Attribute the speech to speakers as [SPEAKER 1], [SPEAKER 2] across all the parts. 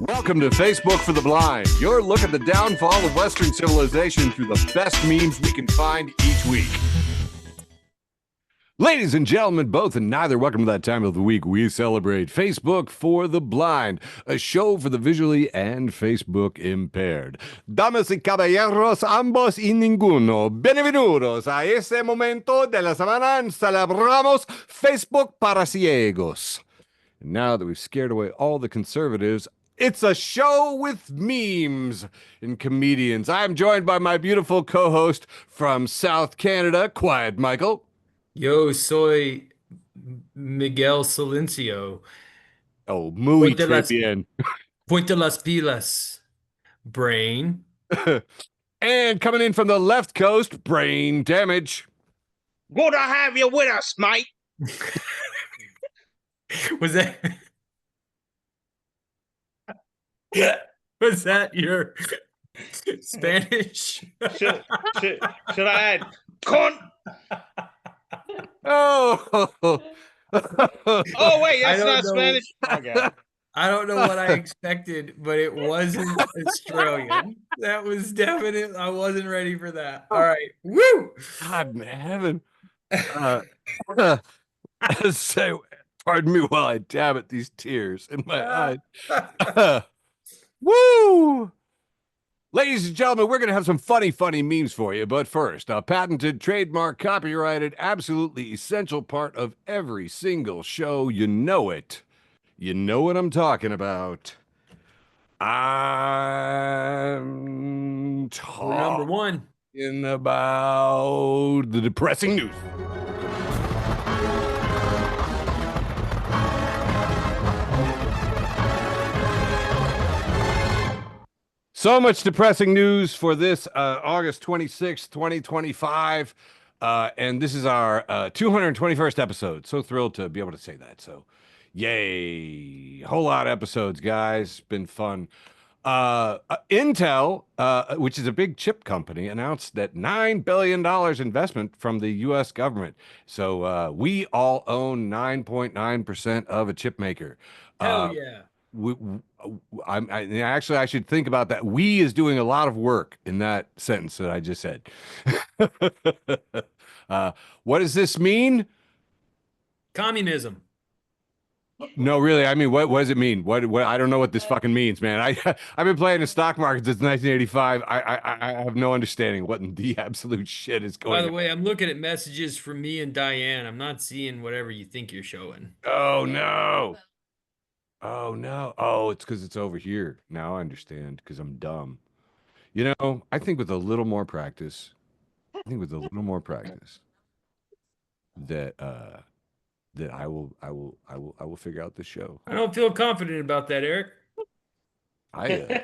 [SPEAKER 1] Welcome to Facebook for the Blind, your look at the downfall of Western civilization through the best memes we can find each week. Ladies and gentlemen, both and neither, welcome to that time of the week we celebrate Facebook for the Blind, a show for the visually and Facebook impaired. Damas y caballeros, ambos y ninguno, bienvenidos a este momento de la semana. Celebramos Facebook para ciegos. Now that we've scared away all the conservatives, it's a show with memes and comedians. I'm joined by my beautiful co-host from South Canada, Quiet Michael.
[SPEAKER 2] Yo soy Miguel Silencio.
[SPEAKER 1] Oh, muy bien.
[SPEAKER 2] Ponte las pilas, Brain.
[SPEAKER 1] And coming in from the left coast, Brain Damage.
[SPEAKER 3] Good to have you with us, mate.
[SPEAKER 2] Was that your Spanish?
[SPEAKER 3] Should I add con?
[SPEAKER 1] Oh.
[SPEAKER 3] Oh wait, that's not Spanish.
[SPEAKER 2] Okay. I don't know what I expected, but it wasn't Australian. That was definite. I wasn't ready for that. All right. Woo!
[SPEAKER 1] God in heaven. So, pardon me while I dab at these tears in my eyes. Woo! Ladies and gentlemen, we're going to have some funny memes for you. But first, a patented, trademark, copyrighted, absolutely essential part of every single show. You know it. You know what I'm talking about. I'm
[SPEAKER 2] number one
[SPEAKER 1] about the depressing news. So much depressing news for this August 26th, 2025. And this is our 221st episode. So thrilled to be able to say that. So, yay. A whole lot of episodes, guys. Been fun. Intel, which is a big chip company, announced that $9 billion investment from the U.S. government. So we all own 9.9% of a chip maker.
[SPEAKER 2] Hell yeah.
[SPEAKER 1] I should think about that. We is doing a lot of work in that sentence that I just said. What does this mean?
[SPEAKER 2] Communism.
[SPEAKER 1] No, really. I mean, what does it mean? What? I don't know what this fucking means, man. I've been playing the stock market since 1985. I have no understanding what in the absolute shit is going on.
[SPEAKER 2] By the way, I'm looking at messages from me and Diane. I'm not seeing whatever you think you're showing.
[SPEAKER 1] Oh no. Oh no. Oh, it's because it's over here. Now I understand because I'm dumb. You know, I think with a little more practice, that I will figure out the show.
[SPEAKER 2] I don't feel confident about that, Eric.
[SPEAKER 1] I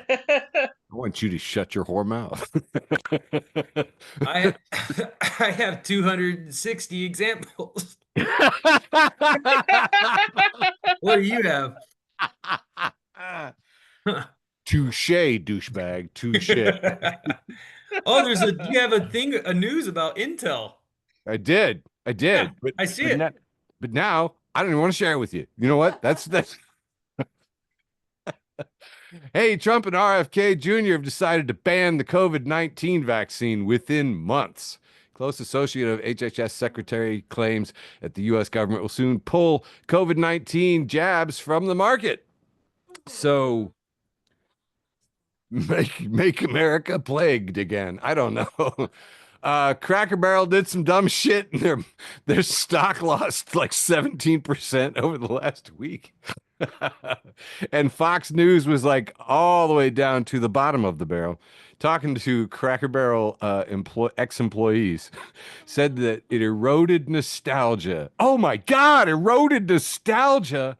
[SPEAKER 1] want you to shut your whore mouth.
[SPEAKER 2] I have 260 examples. What do you have?
[SPEAKER 1] Touche, douchebag. Touche.
[SPEAKER 2] Oh, you have a news about Intel.
[SPEAKER 1] I did.
[SPEAKER 2] Yeah, but I see it.
[SPEAKER 1] But now I don't even want to share it with you. You know what? That's Hey, Trump and RFK Jr. have decided to ban the COVID-19 vaccine within months. Close associate of HHS Secretary claims that the U.S. government will soon pull COVID-19 jabs from the market. So make America plagued again. I don't know. Cracker Barrel did some dumb shit and their stock lost like 17% over the last week. And Fox News was like all the way down to the bottom of the barrel. Talking to Cracker Barrel ex-employees, said that it eroded nostalgia. Oh my God, eroded nostalgia.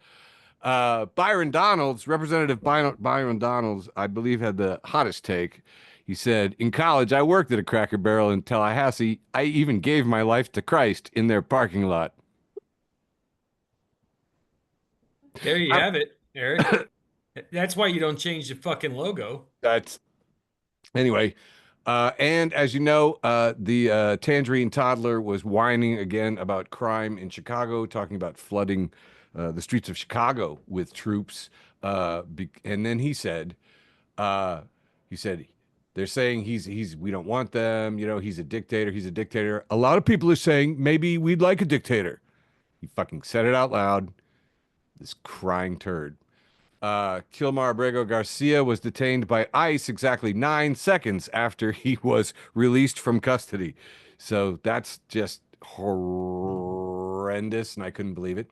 [SPEAKER 1] Byron Donalds, Representative Byron Donalds, I believe, had the hottest take. He said, in college, I worked at a Cracker Barrel in Tallahassee. I even gave my life to Christ in their parking lot.
[SPEAKER 2] There you have it, Eric. That's why you don't change the fucking logo.
[SPEAKER 1] Anyway. And as you know, the Tangerine toddler was whining again about crime in Chicago, talking about flooding the streets of Chicago with troops. And then he said, he said, they're saying we don't want them. You know, he's a dictator. He's a dictator. A lot of people are saying maybe we'd like a dictator. He fucking said it out loud. This crying turd. Kilmar Abrego Garcia was detained by ICE exactly 9 seconds after he was released from custody. So that's just horrendous, and I couldn't believe it.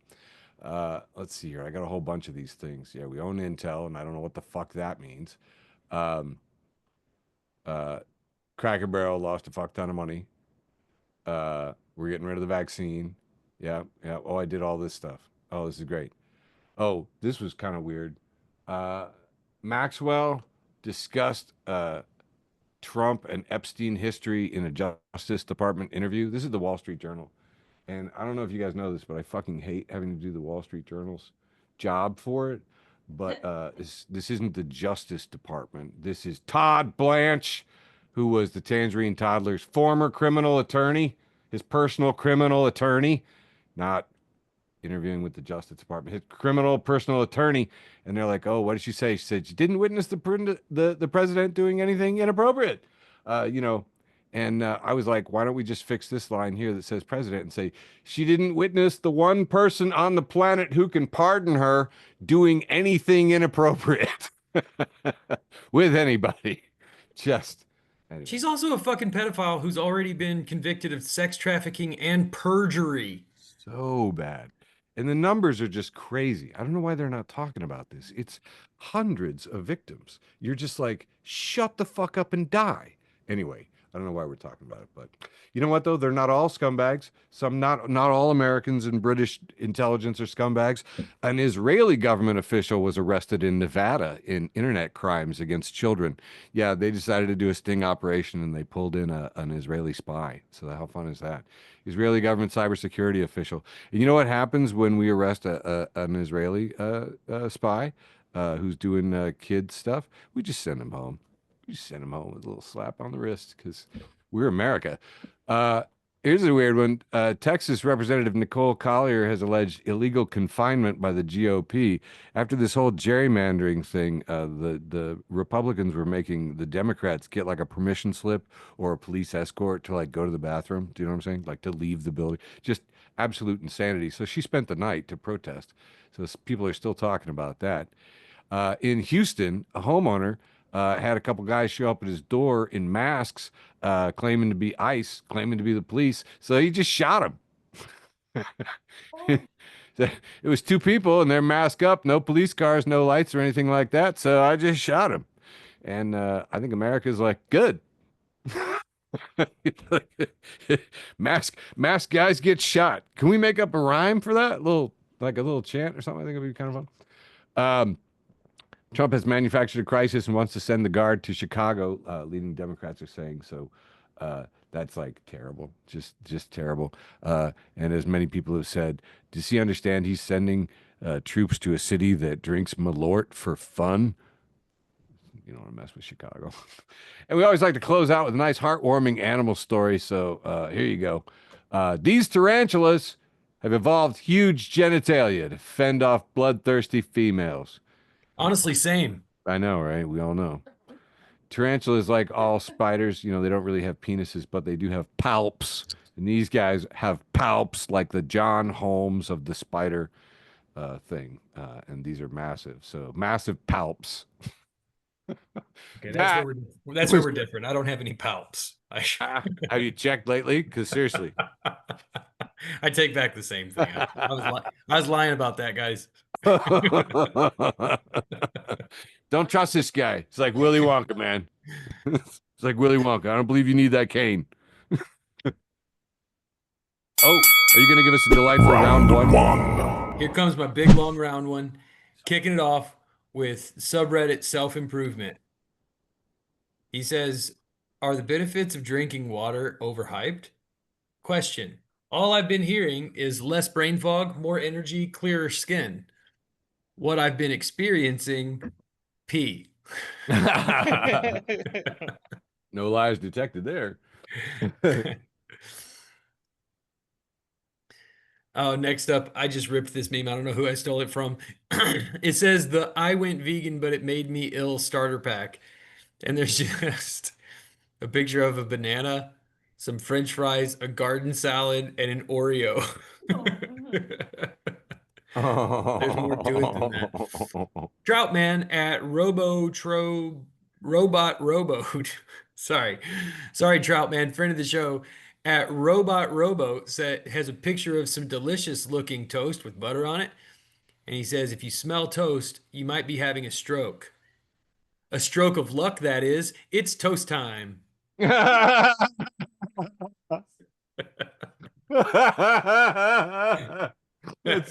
[SPEAKER 1] Let's see here. I got a whole bunch of these things. Yeah, we own Intel, and I don't know what the fuck that means. Cracker Barrel lost a fuck ton of money. We're getting rid of the vaccine. Yeah, yeah. Oh, I did all this stuff. Oh, this is great. Oh, this was kind of weird. Uh, Maxwell discussed Trump and Epstein history in a Justice Department interview. This is the Wall Street Journal. And I don't know if you guys know this, but I fucking hate having to do the Wall Street Journal's job for it. But this isn't the Justice Department. This is Todd Blanche, who was the Tangerine Toddler's former criminal attorney, his personal criminal attorney, not interviewing with the Justice Department, his criminal personal attorney. And they're like, "Oh, what did she say?" She said, "She didn't witness the president doing anything inappropriate." You know, and I was like, "Why don't we just fix this line here that says president and say she didn't witness the one person on the planet who can pardon her doing anything inappropriate with anybody?" Just anyway.
[SPEAKER 2] She's also a fucking pedophile who's already been convicted of sex trafficking and perjury.
[SPEAKER 1] So bad. And the numbers are just crazy. I don't know why they're not talking about this. It's hundreds of victims. You're just like, shut the fuck up and die. Anyway, I don't know why we're talking about it, but you know what though? They're not all scumbags. Some not all Americans and British intelligence are scumbags. An Israeli government official was arrested in Nevada in internet crimes against children. Yeah, they decided to do a sting operation and they pulled in an Israeli spy. So how fun is that? Israeli government cybersecurity official. And you know what happens when we arrest an Israeli spy who's doing kid stuff? We just send him home. We just send him home with a little slap on the wrist because we're America. Here's a weird one. Texas Representative Nicole Collier has alleged illegal confinement by the GOP after this whole gerrymandering thing. The Republicans were making the Democrats get like a permission slip or a police escort to like go to the bathroom. Do you know what I'm saying? Like to leave the building. Just absolute insanity. So she spent the night to protest. So people are still talking about that. In Houston, a homeowner had a couple guys show up at his door in masks, claiming to be ICE, claiming to be the police. So he just shot him. It was two people and they're masked up, no police cars, no lights or anything like that. So I just shot him. And I think America's like, good. mask guys get shot. Can we make up a rhyme for that? Like a little chant or something? I think it'd be kind of fun. Trump has manufactured a crisis and wants to send the guard to Chicago. Leading Democrats are saying so. That's like terrible, just terrible. And as many people have said, does he understand he's sending troops to a city that drinks Malort for fun? You don't want to mess with Chicago. And we always like to close out with a nice heartwarming animal story. So here you go. These tarantulas have evolved huge genitalia to fend off bloodthirsty females.
[SPEAKER 2] Honestly, same.
[SPEAKER 1] I know, right? We all know. Tarantulas, like all spiders, you know, they don't really have penises, but they do have palps. And these guys have palps like the John Holmes of the spider thing. And these are massive. So massive palps.
[SPEAKER 2] Okay, that's where we're different. I don't have any palps.
[SPEAKER 1] Have you checked lately? Because seriously.
[SPEAKER 2] I take back the same thing. I was lying about that, guys.
[SPEAKER 1] Don't trust this guy. It's like Willy Wonka, man. It's like Willy Wonka. I don't believe you need that cane. Oh, are you going to give us a delightful round one?
[SPEAKER 2] Here comes my big long round one. Kicking it off with subreddit self-improvement. He says, are the benefits of drinking water overhyped? Question. All I've been hearing is less brain fog, more energy, clearer skin. What I've been experiencing, pee.
[SPEAKER 1] No lies detected there.
[SPEAKER 2] Oh, next up, I just ripped this meme. I don't know who I stole it from. It says the I went vegan, but it made me ill starter pack. And there's just a picture of a banana, some French fries, a garden salad, and an Oreo. There's more to it than that. Troutman at Robot Robo. Sorry. Sorry, Troutman, friend of the show. At Robot Robo has a picture of some delicious looking toast with butter on it. And he says, if you smell toast, you might be having a stroke. A stroke of luck, that is. It's toast time.
[SPEAKER 1] That's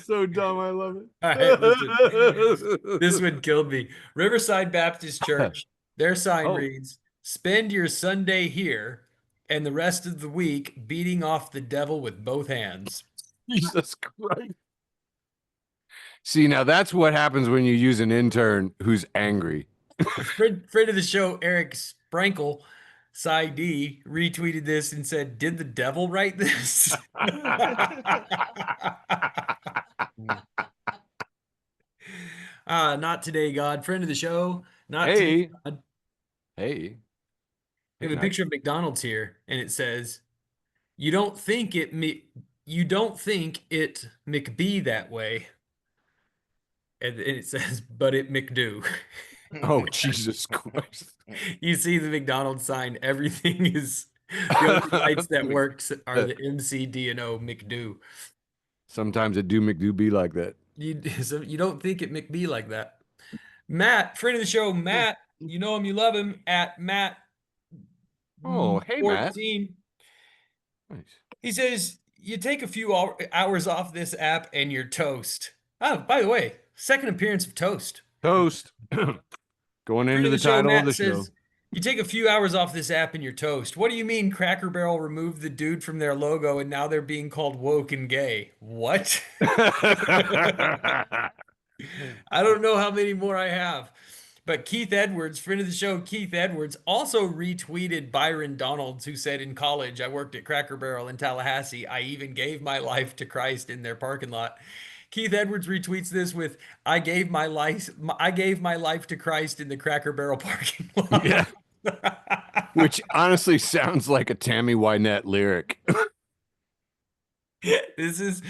[SPEAKER 1] so dumb. I love it.
[SPEAKER 2] All right, listen. This one killed me. Riverside Baptist Church, their sign reads, spend your Sunday here and the rest of the week beating off the devil with both hands.
[SPEAKER 1] Jesus Christ. See, now that's what happens when you use an intern who's angry.
[SPEAKER 2] Friend of the show, Eric Sprankle, Cy D, retweeted this and said, did the devil write this? Not today, God. Friend of the show. Not today, God.
[SPEAKER 1] Hey.
[SPEAKER 2] We have a picture of McDonald's here, and it says, you don't think it McBee that way. And it says, but it McDo.
[SPEAKER 1] Oh, Jesus Christ.
[SPEAKER 2] You see the McDonald's sign, everything is the only lights that works are the MCD and O McDo.
[SPEAKER 1] Sometimes it do McDo be like that.
[SPEAKER 2] So you don't think it McBee like that. Matt, friend of the show, Matt, you know him, you love him, at Matt.
[SPEAKER 1] Oh, hey,
[SPEAKER 2] 14.
[SPEAKER 1] Matt. Nice.
[SPEAKER 2] He says, you take a few hours off this app and you're toast. Oh, by the way, second appearance of Toast.
[SPEAKER 1] Toast. Going into the title of the show.
[SPEAKER 2] You take a few hours off this app and you're toast. What do you mean Cracker Barrel removed the dude from their logo and now they're being called woke and gay? What? I don't know how many more I have. But Keith Edwards, friend of the show, Keith Edwards, also retweeted Byron Donalds, who said, in college, I worked at Cracker Barrel in Tallahassee. I even gave my life to Christ in their parking lot. Keith Edwards retweets this with, I gave my life to Christ in the Cracker Barrel parking lot.
[SPEAKER 1] Yeah. Which honestly sounds like a Tammy Wynette lyric.
[SPEAKER 2] This is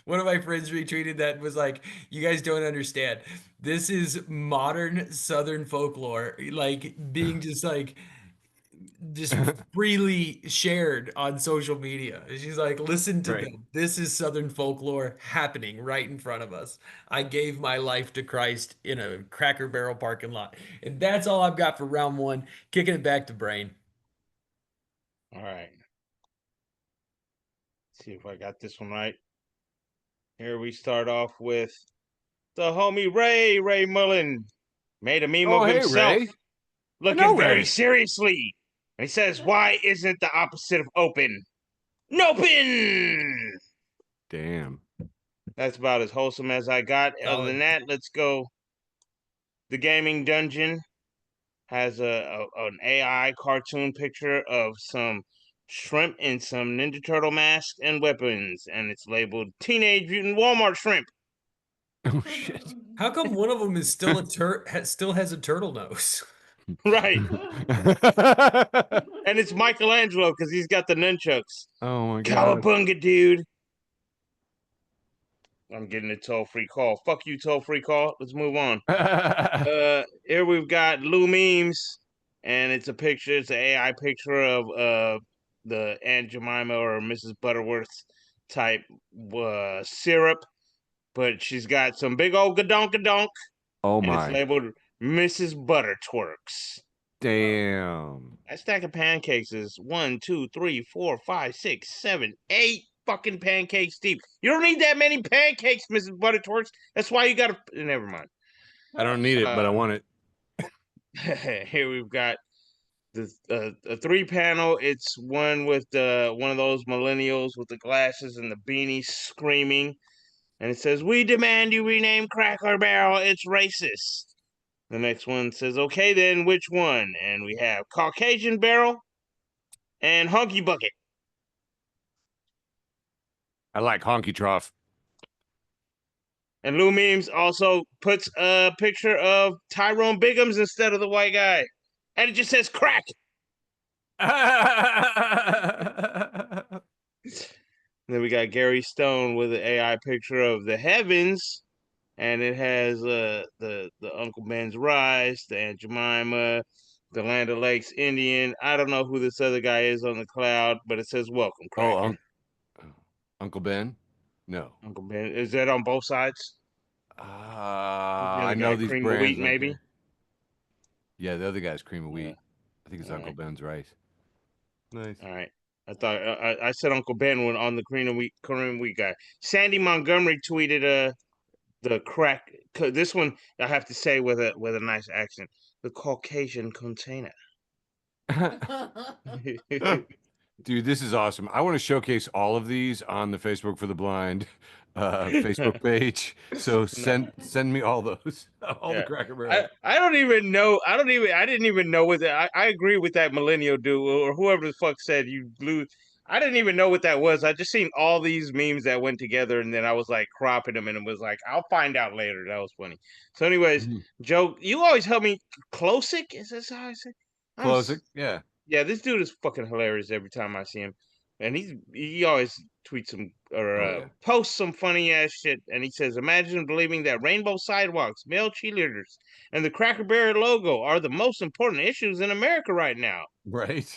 [SPEAKER 2] one of my friends retweeted that was like, you guys don't understand. This is modern Southern folklore, like being just freely shared on social media. She's like, listen to them. This is Southern folklore happening right in front of us. I gave my life to Christ in a Cracker Barrel parking lot. And that's all I've got for round one. Kicking it back to Brain.
[SPEAKER 3] All right. Let's see if I got this one right. Here we start off with the homie Ray Mullen. Made a meme of himself.
[SPEAKER 1] Ray.
[SPEAKER 3] Looking very seriously. And he says, why isn't the opposite of open? Nopen!
[SPEAKER 1] Damn.
[SPEAKER 3] That's about as wholesome as I got. Other than that, let's go. The Gaming Dungeon has an AI cartoon picture of some shrimp in some Ninja Turtle masks and weapons. And it's labeled Teenage Mutant Walmart Shrimp.
[SPEAKER 1] Oh, shit.
[SPEAKER 2] How come one of them is still still has a turtle nose?
[SPEAKER 3] Right. And it's Michelangelo because he's got the nunchucks.
[SPEAKER 1] Oh my god.
[SPEAKER 3] Cowabunga, dude. I'm getting a toll-free call. Fuck you, toll-free call. Let's move on. Here we've got Lou Memes, and it's a picture. It's an AI picture of the Aunt Jemima or Mrs. Butterworth type syrup, but she's got some big old gadonk.
[SPEAKER 1] Oh
[SPEAKER 3] and
[SPEAKER 1] my.
[SPEAKER 3] it's labeled Mrs. Butter Twerks.
[SPEAKER 1] Damn.
[SPEAKER 3] That stack of pancakes is 1, 2, 3, 4, 5, 6, 7, 8 fucking pancakes deep. You don't need that many pancakes, Mrs. Butter Twerks. That's why you gotta. Never mind.
[SPEAKER 1] I don't need it, but I want it.
[SPEAKER 3] Here we've got the a 3-panel. It's one with one of those millennials with the glasses and the beanie screaming, and it says, "We demand you rename Cracker Barrel. It's racist." The next one says, "Okay, then which one?" And we have Caucasian Barrel and Honky Bucket.
[SPEAKER 1] I like Honky Trough.
[SPEAKER 3] And Lou Memes also puts a picture of Tyrone Biggums instead of the white guy. And it just says crack. Then we got Gary Stone with an AI picture of the heavens, and it has the Uncle Ben's Rise, the Aunt Jemima, the Land of Lakes Indian. I don't know who this other guy is on the cloud, but it says welcome,
[SPEAKER 1] Oh,
[SPEAKER 3] Cracker.
[SPEAKER 1] Uncle Ben? No.
[SPEAKER 3] Uncle Ben. Is that on both sides? The
[SPEAKER 1] I
[SPEAKER 3] other
[SPEAKER 1] know
[SPEAKER 3] guy,
[SPEAKER 1] these
[SPEAKER 3] Cream of Wheat,
[SPEAKER 1] brands.
[SPEAKER 3] maybe?
[SPEAKER 1] Yeah, the other guy's cream of wheat. I think it's
[SPEAKER 3] All
[SPEAKER 1] Uncle
[SPEAKER 3] right.
[SPEAKER 1] Ben's rice. Nice.
[SPEAKER 3] All right. I thought I said Uncle Ben when on the Cream of Wheat guy. Sandy Montgomery tweeted the crack. This one I have to say with a nice accent. The Caucasian container.
[SPEAKER 1] Dude, this is awesome. I want to showcase all of these on the Facebook for the Blind Facebook page. So send me all those, all the
[SPEAKER 3] Yeah.
[SPEAKER 1] Cracker
[SPEAKER 3] I,
[SPEAKER 1] Barrels.
[SPEAKER 3] I don't even know. I didn't even know what that. I agree with that millennial dude or whoever the fuck said you lose. I didn't even know what that was. I just seen all these memes that went together, and then I was like cropping them, and it was like, I'll find out later. That was funny. So, anyways,
[SPEAKER 1] Mhm.
[SPEAKER 3] Joe, you always help me. Closick, is this how I say?
[SPEAKER 1] Close it. Yeah.
[SPEAKER 3] Yeah, this dude is fucking hilarious every time I see him, and he always tweets some or
[SPEAKER 1] Oh yeah.
[SPEAKER 3] posts some funny ass shit. And he says, "Imagine believing that rainbow sidewalks, male cheerleaders, and the Cracker Barrel logo are the most important issues in America right now."
[SPEAKER 1] Right.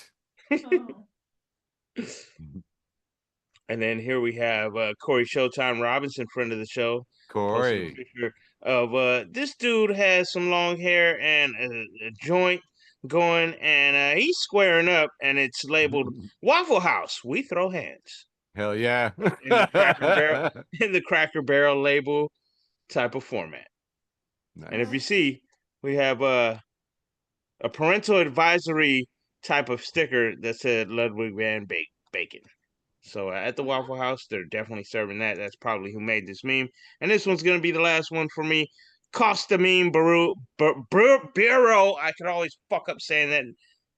[SPEAKER 3] And then here we have Corey Showtime Robinson, friend of the show, posted a
[SPEAKER 1] Corey.
[SPEAKER 3] picture of this dude has some long hair and a joint going, and he's squaring up, and it's labeled Waffle House. We throw hands
[SPEAKER 1] Hell yeah.
[SPEAKER 3] in the Cracker Barrel in the Cracker Barrel label type of format. And if you
[SPEAKER 1] Nice.
[SPEAKER 3] see, we have a parental advisory type of sticker that said Ludwig van Bacon. So at the Waffle House, they're definitely serving that. That's probably who made this meme. And this one's gonna be the last one for me. Costa Meme Bureau. I could always fuck up saying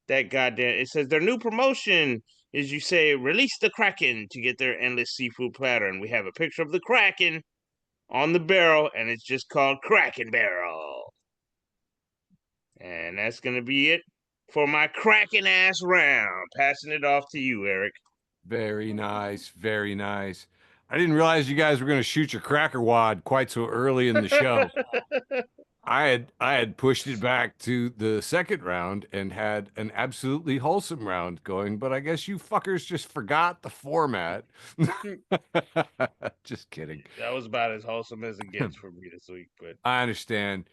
[SPEAKER 3] that goddamn. It says their new promotion is you say release the Kraken to get their endless seafood platter, and we have a picture of the Kraken on the barrel, and it's just called Kraken Barrel. And that's gonna be it for my Kraken ass round. Passing it off to you, Eric.
[SPEAKER 1] Very nice. Very nice. I didn't realize you guys were going to shoot your cracker wad quite so early in the show. I had pushed it back to the second round and had an absolutely wholesome round going, but I guess you fuckers just forgot the format. Just kidding.
[SPEAKER 3] That was about as wholesome as it gets for me this week, but
[SPEAKER 1] I understand.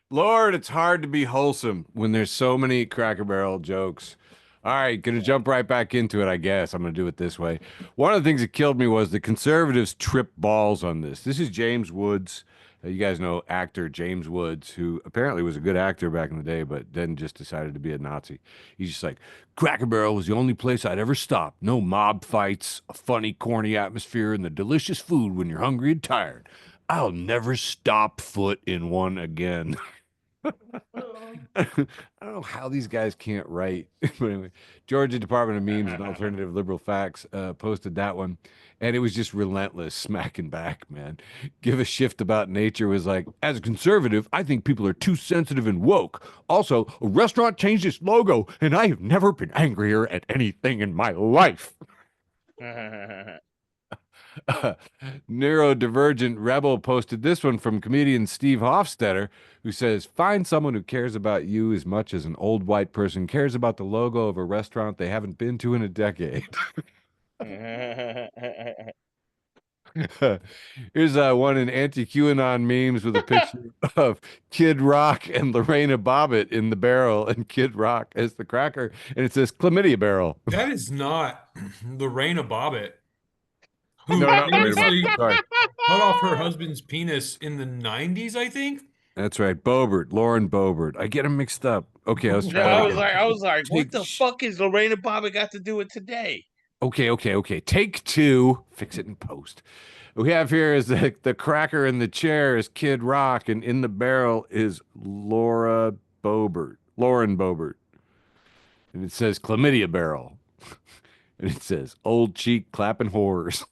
[SPEAKER 1] Lord, it's hard to be wholesome when there's so many Cracker Barrel jokes. All right, gonna jump right back into it, I guess. I'm gonna do it this way. One of the things that killed me was the conservatives tripped balls on this. This is James Woods. You guys know actor James Woods, who apparently was a good actor back in the day, but then just decided to be a Nazi. He's just like, Cracker Barrel was the only place I'd ever stop. No mob fights, a funny, corny atmosphere, and the delicious food when you're hungry and tired. I'll never stop foot in one again. I don't know how these guys can't write. But anyway, Georgia Department of Memes and Alternative Liberal Facts posted that one. And it was just relentless, smacking back, man. Give a shift about nature was like, as a conservative, I think people are too sensitive and woke. Also, a restaurant changed its logo, and I have never been angrier at anything in my life. Neurodivergent Rebel posted this one from comedian Steve Hofstetter, who says, find someone who cares about you as much as an old white person cares about the logo of a restaurant they haven't been to in a decade. Here's one in anti-QAnon memes with a picture of Kid Rock and Lorena Bobbitt in the barrel and Kid Rock as the cracker, and it says chlamydia barrel.
[SPEAKER 2] That is not Lorena Bobbitt, who
[SPEAKER 1] No, not Lorena
[SPEAKER 2] famously
[SPEAKER 1] Bobbitt. Sorry.
[SPEAKER 2] cut off her husband's penis in the 90s, I think.
[SPEAKER 1] That's right. Bobert, Lauren Bobert. I get them mixed up. Okay, let's try
[SPEAKER 3] yeah,
[SPEAKER 1] it again.
[SPEAKER 3] I was like, what
[SPEAKER 1] Take
[SPEAKER 3] the fuck is Lorena Bobbitt got to do with today?
[SPEAKER 1] Okay. Take two. Fix it in post. We have here is the cracker in the chair is Kid Rock, and in the barrel is Lauren Bobert. And it says chlamydia barrel. And it says old cheek clapping whores.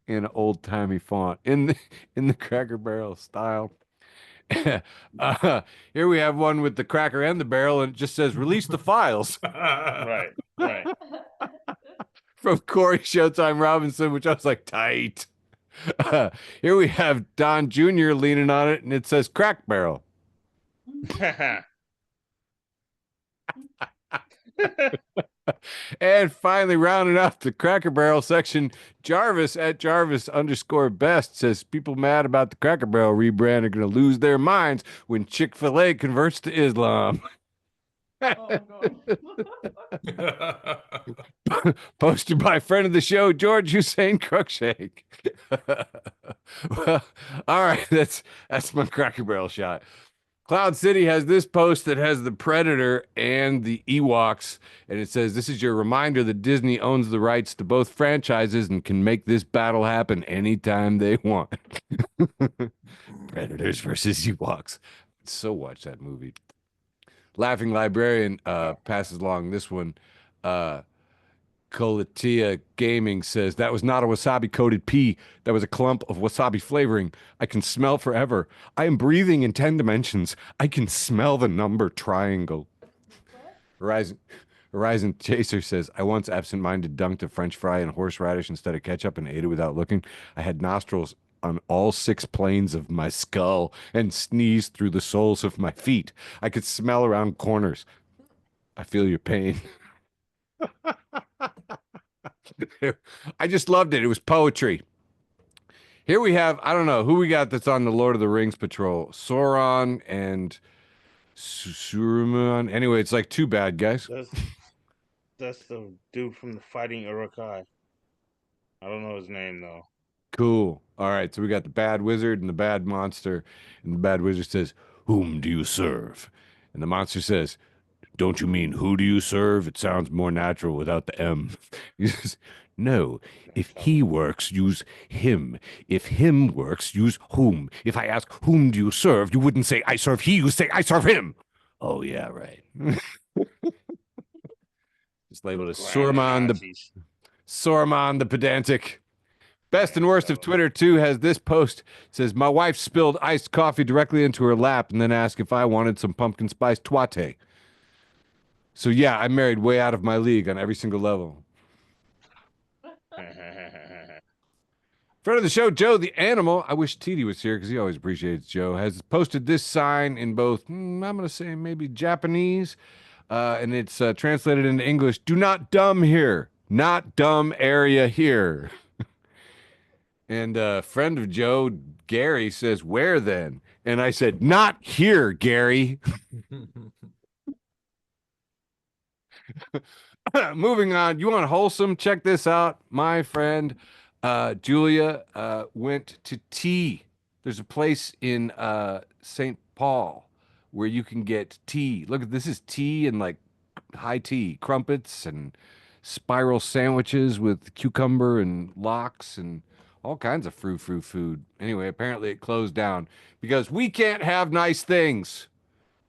[SPEAKER 1] in old timey font in the Cracker Barrel style. Here we have one with the cracker and the barrel, and it just says "Release the files"
[SPEAKER 3] Right.
[SPEAKER 1] from Corey Showtime Robinson, which I was like, tight. Here we have Don Jr. leaning on it, and it says "Crack Barrel." And finally, rounding out the Cracker Barrel section, Jarvis at Jarvis_best says people mad about the Cracker Barrel rebrand are going to lose their minds when Chick-fil-A converts to Islam. Posted by friend of the show, George Hussein Cruikshank. Well, all right, that's my Cracker Barrel shot. Cloud City has this post that has the Predator and the Ewoks, and it says, "This is your reminder that Disney owns the rights to both franchises and can make this battle happen anytime they want." Predators versus Ewoks. So watch that movie. Laughing Librarian passes along this one. Colatia Gaming says, "That was not a wasabi coated pea. That was a clump of wasabi flavoring. I can smell forever. I am breathing in 10 dimensions. I can smell the number triangle." Horizon Chaser says, "I once absent-minded dunked a French fry in horseradish instead of ketchup and ate it without looking. I had nostrils on all 6 planes of my skull and sneezed through the soles of my feet. I could smell around corners. I feel your pain." I just loved it. It was poetry. Here we have, I don't know who we got that's on the Lord of the Rings patrol. Sauron and Saruman. Anyway, it's like 2 bad guys.
[SPEAKER 3] That's the dude from the Fighting Urukai. I don't know his name though.
[SPEAKER 1] Cool. All right, so we got the bad wizard and the bad monster, and the bad wizard says, "Whom do you serve?" And the monster says, "Don't you mean who do you serve? It sounds more natural without the M." He says, "No, if he works, use him. If him works, use whom. If I ask, whom do you serve, you wouldn't say, I serve he, you say, I serve him." Oh, yeah, right. Just labeled as Saruman the pedantic. Best and worst of Twitter, too, has this post. It says, "My wife spilled iced coffee directly into her lap and then asked if I wanted some pumpkin spice twate." So, yeah, I'm married way out of my league on every single level. Friend of the show, Joe the Animal. I wish TD was here because he always appreciates Joe. Has posted this sign in both, I'm going to say maybe Japanese, and it's translated into English. "Do not dumb here. Not dumb area here." And friend of Joe, Gary, says, "Where then?" And I said, "Not here, Gary." Moving on. You want wholesome? Check this out. My friend Julia went to tea. There's a place in St. Paul where you can get tea. Look, this is tea and like high tea, crumpets and spiral sandwiches with cucumber and lox and all kinds of frou-frou food. Anyway, apparently it closed down because we can't have nice things.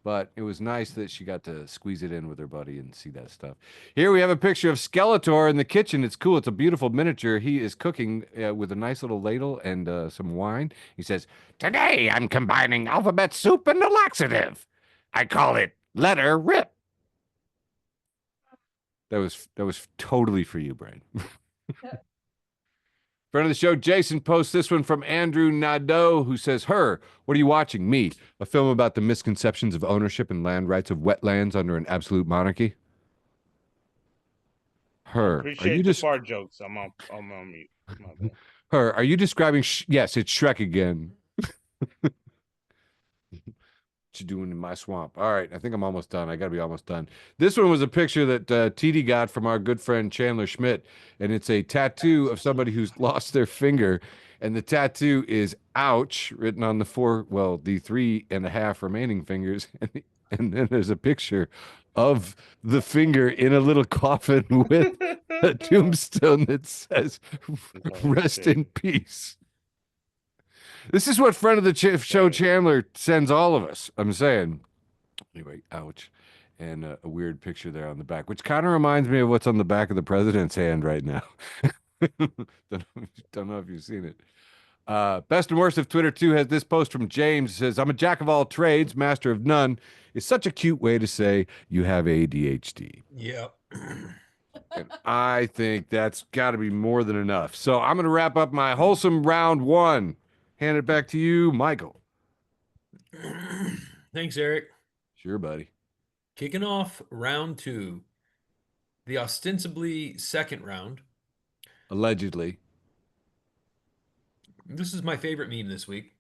[SPEAKER 1] But it was nice that she got to squeeze it in with her buddy and see that stuff. Here we have a picture of Skeletor in the kitchen. It's cool. It's a beautiful miniature. He is cooking with a nice little ladle and some wine. He says, "Today I'm combining alphabet soup and a laxative. I call it letter rip." That was totally for you, Brian. Friend of the show, Jason, posts this one from Andrew Nadeau, who says, "Her, what are you watching? Me, a film about the misconceptions of ownership and land rights of wetlands under an absolute monarchy." Her,
[SPEAKER 3] Appreciate
[SPEAKER 1] are you
[SPEAKER 3] the
[SPEAKER 1] just
[SPEAKER 3] fart jokes. I'm on mute. My bad.
[SPEAKER 1] Her, are you describing? Yes, it's Shrek again. What you doing in my swamp? All right, I think I'm almost done. I got to be almost done. This one was a picture that TD got from our good friend Chandler Schmidt, and it's a tattoo of somebody who's lost their finger, and the tattoo is "ouch" written on the 3.5 remaining fingers, and then there's a picture of the finger in a little coffin with a tombstone that says "Rest in peace." This is what friend of the show Chandler sends all of us. I'm saying. Anyway, ouch. And a weird picture there on the back, which kind of reminds me of what's on the back of the president's hand right now. Don't know if you've seen it. Best and worst of Twitter 2 has this post from James. It says, I'm a jack of all trades, master of none. It's such a cute way to say you have ADHD.
[SPEAKER 2] Yep.
[SPEAKER 1] And I think that's got to be more than enough. So I'm going to wrap up my wholesome round 1. Hand it back to you, Michael.
[SPEAKER 2] Thanks, Eric.
[SPEAKER 1] Sure, buddy.
[SPEAKER 2] Kicking off round 2, the ostensibly second round.
[SPEAKER 1] Allegedly.
[SPEAKER 2] This is my favorite meme this week.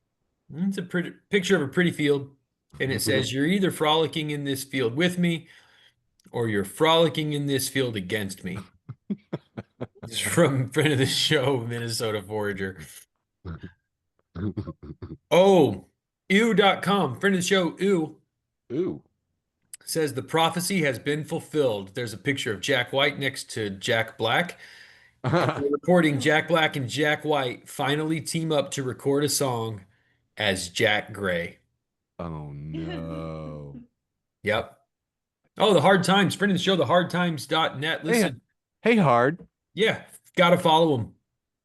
[SPEAKER 2] It's a pretty picture of a pretty field, and it says, "You're either frolicking in this field with me, or you're frolicking in this field against me." It's from friend of the show, Minnesota Forager. Oh, ew.com, friend of the show, ew.
[SPEAKER 1] Ooh.
[SPEAKER 2] Says the prophecy has been fulfilled. There's a picture of Jack White next to Jack Black. They're reporting Jack Black and Jack White finally team up to record a song as Jack Gray.
[SPEAKER 1] Oh, no.
[SPEAKER 2] Yep. Oh, the Hard Times, friend of the show, thehardtimes.net. Listen,
[SPEAKER 1] Hey, Hard.
[SPEAKER 2] yeah, got to follow them.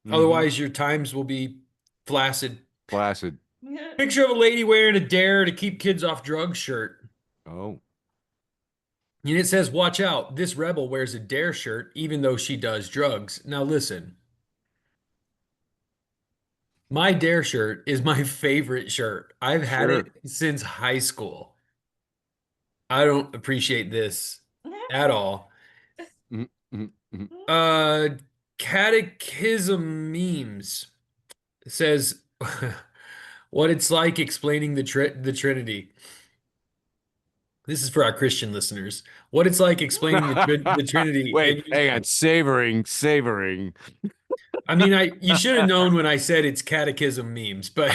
[SPEAKER 1] Mhm.
[SPEAKER 2] Otherwise, your times will be flaccid.
[SPEAKER 1] Flaccid.
[SPEAKER 2] Picture of a lady wearing a Dare to Keep Kids Off Drugs shirt.
[SPEAKER 1] Oh.
[SPEAKER 2] And it says, watch out, this rebel wears a Dare shirt even though she does drugs. Now listen, my Dare shirt is my favorite shirt. I've had
[SPEAKER 1] Sure.
[SPEAKER 2] it since high school. I don't appreciate this at all. Catechism memes says what it's like explaining the Trinity. This is for our Christian listeners. What it's like explaining the Trinity.
[SPEAKER 1] Wait, hang on. Savoring.
[SPEAKER 2] I mean, you should have known when I said it's catechism memes, but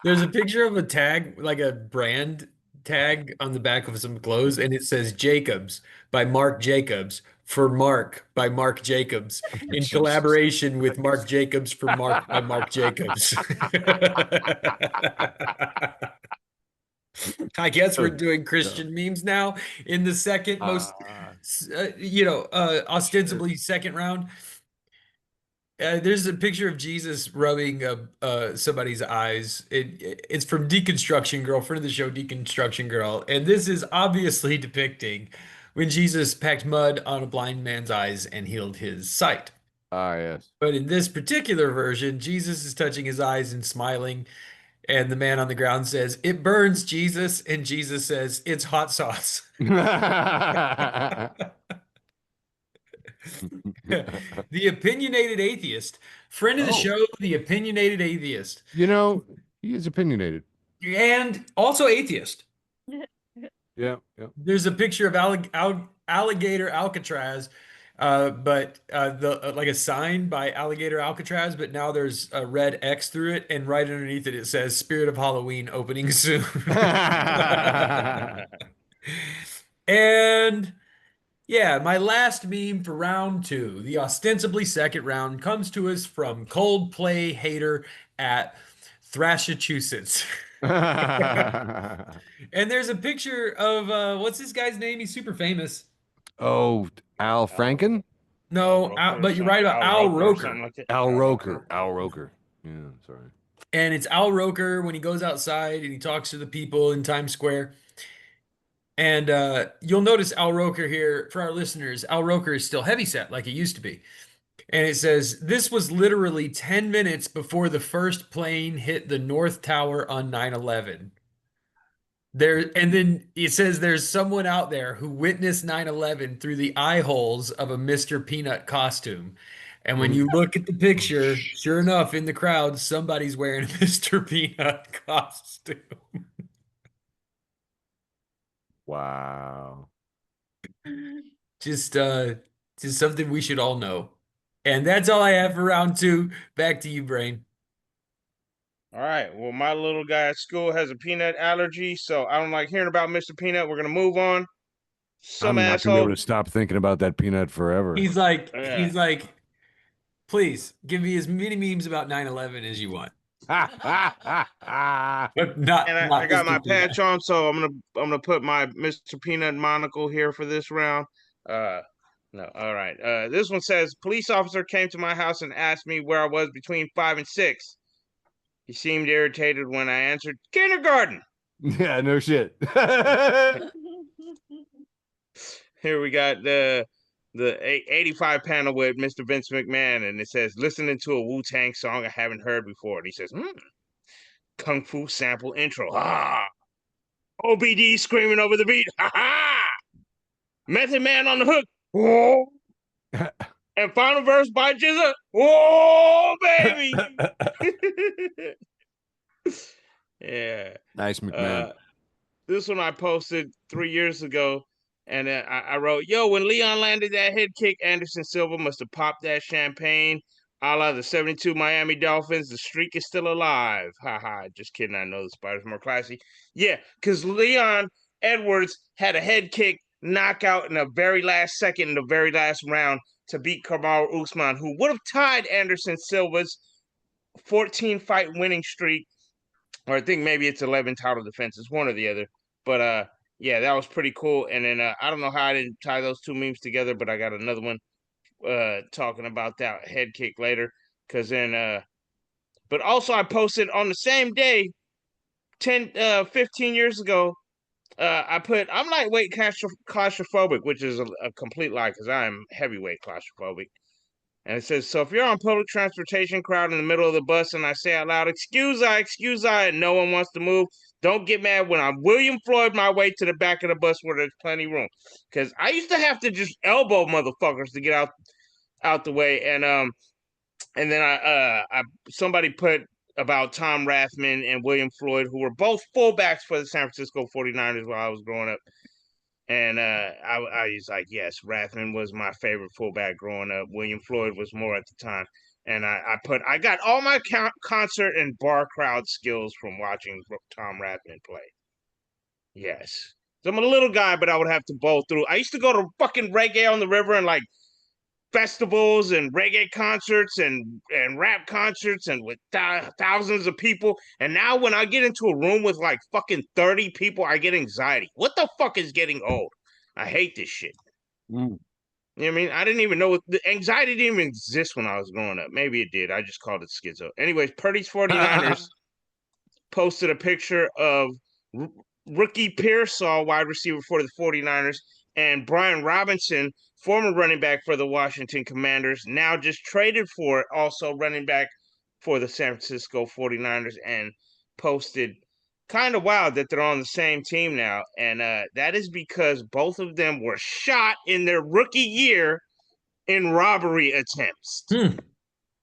[SPEAKER 2] there's a picture of a tag, like a brand tag on the back of some clothes, and it says Jacobs by Mark Jacobs for Mark by Mark Jacobs in collaboration with Mark Jacobs for Mark by Mark Jacobs. I guess we're doing Christian memes now in the second most, ostensibly second round. There's a picture of Jesus rubbing somebody's eyes. It's from Deconstruction Girl, friend of the show, Deconstruction Girl, and this is obviously depicting when Jesus packed mud on a blind man's eyes and healed his sight.
[SPEAKER 1] Ah, yes.
[SPEAKER 2] But in this particular version, Jesus is touching his eyes and smiling, and the man on the ground says, "It burns, Jesus," and Jesus says, "It's hot sauce." The opinionated atheist, friend of the show, the opinionated atheist.
[SPEAKER 1] You know, he is opinionated.
[SPEAKER 2] And also atheist.
[SPEAKER 1] Yeah.
[SPEAKER 2] There's a picture of alligator Alcatraz, but like a sign by alligator Alcatraz, but now there's a red X through it, and right underneath it, it says "Spirit of Halloween opening soon." And yeah, my last meme for round 2, the ostensibly second round, comes to us from Coldplay hater at Thrashachusetts. And there's a picture of what's this guy's name? He's super famous.
[SPEAKER 1] Oh, Al Franken?
[SPEAKER 2] No, but you're right about Al Roker.
[SPEAKER 1] Al Roker. Yeah, sorry.
[SPEAKER 2] And it's Al Roker when he goes outside and he talks to the people in Times Square. And you'll notice Al Roker here, for our listeners, Al Roker is still heavyset like he used to be. And it says, this was literally 10 minutes before the first plane hit the North Tower on 9/11. And then it says there's someone out there who witnessed 9/11 through the eye holes of a Mr. Peanut costume. And when you look at the picture, sure enough, in the crowd, somebody's wearing a Mr. Peanut costume.
[SPEAKER 1] Wow.
[SPEAKER 2] Just something we should all know. And that's all I have for round 2. Back to you, Brain.
[SPEAKER 3] All right. Well, my little guy at school has a peanut allergy, so I don't like hearing about Mr. Peanut. We're gonna move on.
[SPEAKER 1] I'm not gonna be able to stop thinking about that peanut forever.
[SPEAKER 2] He's like, please give me as many memes about 9/11 as you want. But not.
[SPEAKER 3] And I got my patch on, so I'm gonna put my Mr. Peanut monocle here for this round. No. All right. This one says, police officer came to my house and asked me where I was between 5 and 6. He seemed irritated when I answered kindergarten.
[SPEAKER 1] Yeah, no shit.
[SPEAKER 3] Here we got the 85 panel with Mr. Vince McMahon, and it says, listening to a Wu-Tang song I haven't heard before. And he says, Kung Fu sample intro. Ha! OBD screaming over the beat. Ha ha! Method Man on the hook. Whoa! And final verse by Jizza. Whoa, baby! Yeah.
[SPEAKER 1] Nice, McMahon.
[SPEAKER 3] This one I posted 3 years ago, and I wrote, yo, when Leon landed that head kick, Anderson Silva must have popped that champagne. A la the 72 Miami Dolphins, the streak is still alive. Ha ha, just kidding. I know the Spiders are more classy. Yeah, because Leon Edwards had a head kick knockout in the very last second in the very last round to beat Kamaru Usman, who would have tied Anderson Silva's 14-fight winning streak, or I think maybe it's 11 title defenses, one or the other. But yeah, that was pretty cool. And then I don't know how I didn't tie those two memes together, but I got another one talking about that head kick later. Because then, but also I posted on the same day, 15 years ago, I put, I'm lightweight claustrophobic, which is a complete lie because I am heavyweight claustrophobic. And it says, so if you're on public transportation, crowd in the middle of the bus, and I say out loud, excuse I, and no one wants to move, don't get mad when I William Floyd my way to the back of the bus where there's plenty of room. Because I used to have to just elbow motherfuckers to get out the way. And then I somebody put about Tom Rathman and William Floyd, who were both fullbacks for the San Francisco 49ers while I was growing up. And I was like, yes, Rathman was my favorite fullback growing up. William Floyd was more at the time. And I got all my concert and bar crowd skills from watching Tom Rathman play. Yes. So I'm a little guy, but I would have to bowl through. I used to go to fucking Reggae on the River and like festivals and reggae concerts and rap concerts and with thousands of people. And now when I get into a room with like fucking 30 people, I get anxiety. What the fuck is getting old? I hate this shit. You know what I mean? I didn't even know the anxiety didn't even exist when I was growing up. Maybe it did. I just called it schizo. Anyways, Purdy's 49ers posted a picture of rookie Pearsall, wide receiver for the 49ers, and Brian Robinson, former running back for the Washington Commanders, now just traded for it, also running back for the San Francisco 49ers, and posted kind of wild that they're on the same team now. And that is because both of them were shot in their rookie year in robbery attempts.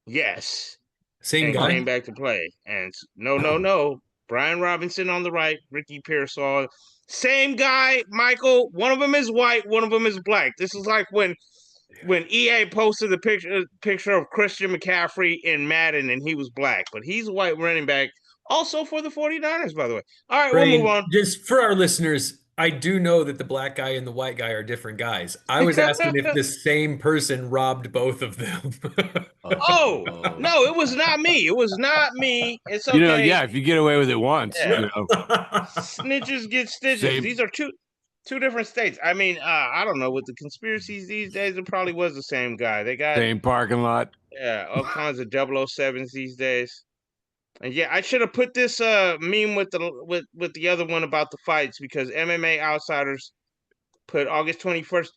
[SPEAKER 3] Yes.
[SPEAKER 2] Same guy.
[SPEAKER 3] Came back to play. And no. Brian Robinson on the right, Ricky Pearsall. Same guy, Michael. One of them is white, one of them is black. This is like when EA posted the picture of Christian McCaffrey in Madden and he was black, but he's a white running back, also for the 49ers, by the way. All right, we'll move on.
[SPEAKER 2] Just for our listeners, I do know that the black guy and the white guy are different guys. I was asking if the same person robbed both of them.
[SPEAKER 3] Oh, no, it was not me. It was not me. It's okay.
[SPEAKER 1] You know, yeah, if you get away with it once,
[SPEAKER 3] Yeah.
[SPEAKER 1] you know.
[SPEAKER 3] Snitches get stitches.
[SPEAKER 1] Same.
[SPEAKER 3] These are two different states. I mean, I don't know. With the conspiracies these days, it probably was the same guy. They got
[SPEAKER 1] Same parking lot.
[SPEAKER 3] Yeah, all kinds of 007s these days. And yeah, I should have put this meme with the other one about the fights, because MMA Outsiders put August 21st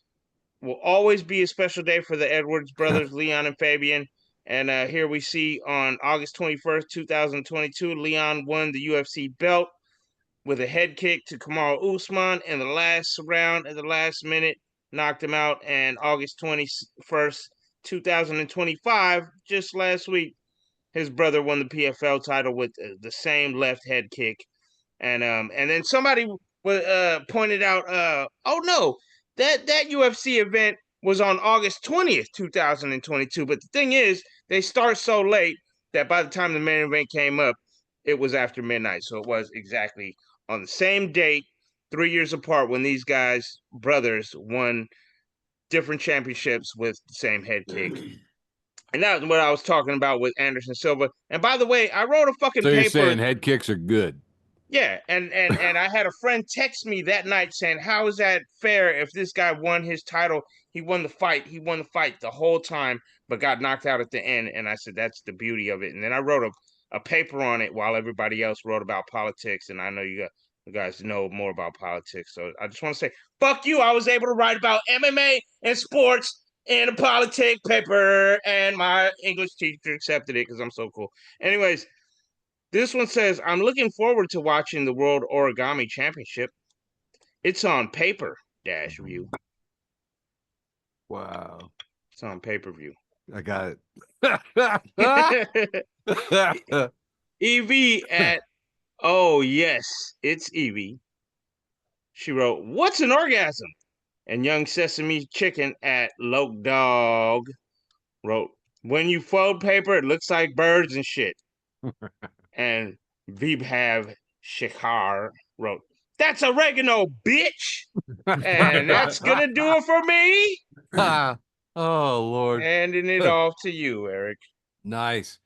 [SPEAKER 3] will always be a special day for the Edwards brothers, Leon and Fabian. And here we see on August 21st, 2022, Leon won the UFC belt with a head kick to Kamaru Usman in the last round at the last minute, knocked him out. And August 21st, 2025, just last week, his brother won the PFL title with the same left head kick. And then somebody pointed out, oh no, that UFC event was on August 20th, 2022. But the thing is, they start so late that by the time the main event came up, it was after midnight. So it was exactly on the same date, 3 years apart, when these guys, brothers, won different championships with the same head kick. And that was what I was talking about with Anderson Silva. And by the way, I wrote a fucking
[SPEAKER 1] So
[SPEAKER 3] paper.
[SPEAKER 1] you're saying head kicks are good?
[SPEAKER 3] Yeah, and I had a friend text me that night saying, "How is that fair? If this guy won his title, he won the fight. He won the fight the whole time, but got knocked out at the end." And I said, "That's the beauty of it." And then I wrote a paper on it while everybody else wrote about politics. And I know you guys know more about politics, so I just want to say, "Fuck you!" I was able to write about MMA and sports in a politic paper, and my English teacher accepted it because I'm so cool. Anyways. This one says, I'm looking forward to watching the World Origami Championship. It's on pay-per-view.
[SPEAKER 1] Wow.
[SPEAKER 3] It's on pay-per-view.
[SPEAKER 1] I got it.
[SPEAKER 3] Evie at, oh yes, it's Evie. She wrote, what's an orgasm? And Young Sesame Chicken at Loke Dog wrote, when you fold paper, it looks like birds and shit. And Vibhav Shikhar wrote, that's oregano, bitch. And that's gonna do it for me.
[SPEAKER 1] Oh Lord.
[SPEAKER 3] Handing it off to you, Eric.
[SPEAKER 1] Nice.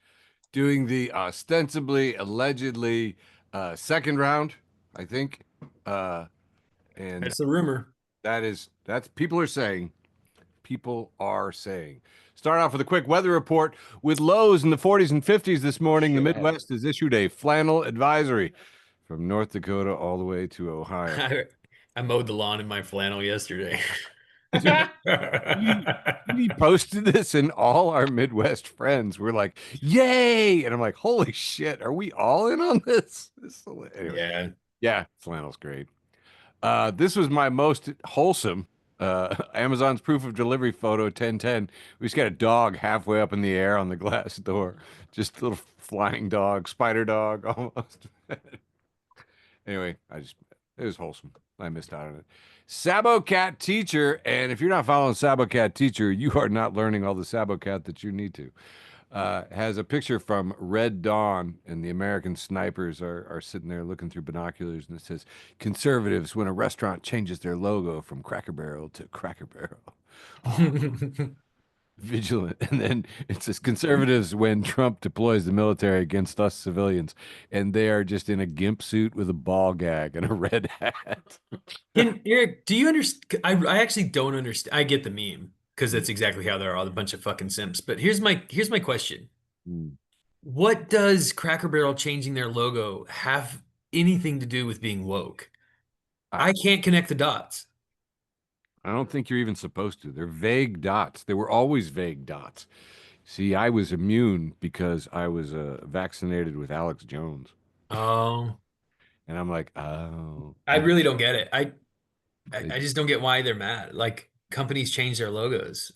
[SPEAKER 1] Doing the ostensibly, allegedly second round, I think. And
[SPEAKER 2] That's the rumor.
[SPEAKER 1] that's people are saying. Start off with a quick weather report. With lows in the 40s and 50s this morning, the Midwest has issued a flannel advisory from North Dakota all the way to Ohio.
[SPEAKER 2] I mowed the lawn in my flannel yesterday.
[SPEAKER 1] He posted this, and all our Midwest friends were like, "Yay!" And I'm like, "Holy shit, are we all in on this?" Anyway, yeah, flannel's great. This was my most wholesome Amazon's proof of delivery photo 1010. We just got a dog halfway up in the air on the glass door, just a little flying dog, spider dog almost. Anyway, it was wholesome. I missed out on it. Sabo Cat Teacher, and if you're not following Sabo Cat Teacher, you are not learning all the Sabo Cat that you need to. Has a picture from Red Dawn, and the American snipers are sitting there looking through binoculars, and it says, conservatives when a restaurant changes their logo from Cracker Barrel to Cracker Barrel. Vigilant. And then it says, conservatives when Trump deploys the military against us civilians, and they are just in a gimp suit with a ball gag and a red hat.
[SPEAKER 2] Eric, do you understand? I actually don't understand. I get the meme because that's exactly how they're all a bunch of fucking simps. But here's my question. What does Cracker Barrel changing their logo have anything to do with being woke? I can't connect the dots.
[SPEAKER 1] I don't think you're even supposed to. They're vague dots. They were always vague dots. See, I was immune because I was vaccinated with Alex Jones.
[SPEAKER 2] Oh.
[SPEAKER 1] And I'm like, oh.
[SPEAKER 2] I really don't get it. I just don't get why they're mad. Like companies change their logos.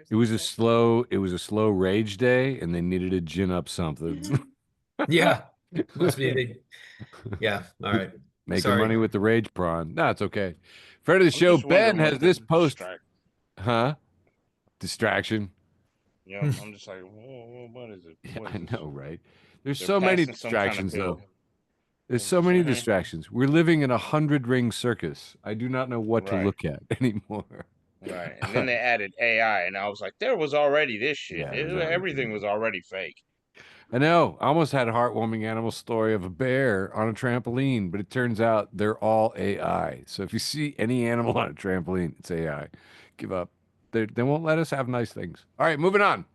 [SPEAKER 1] It was a slow rage day, and they needed to gin up something.
[SPEAKER 2] Yeah. Must be yeah. All right.
[SPEAKER 1] Making money with the rage prawn. No, it's okay. Friend of the show, Ben, has this post. Distraction.
[SPEAKER 3] Yeah, I'm just like, what is it?
[SPEAKER 1] What is I know, right? There's so many distractions, though. There's so many distractions. We're living in a 100-ring circus. I do not know what to look at anymore.
[SPEAKER 3] Right. And then they added AI, and I was like, there was already this shit. Yeah, everything was already fake.
[SPEAKER 1] I know. I almost had a heartwarming animal story of a bear on a trampoline, but it turns out they're all AI. So if you see any animal on a trampoline, it's AI. Give up. They won't let us have nice things. All right, moving on.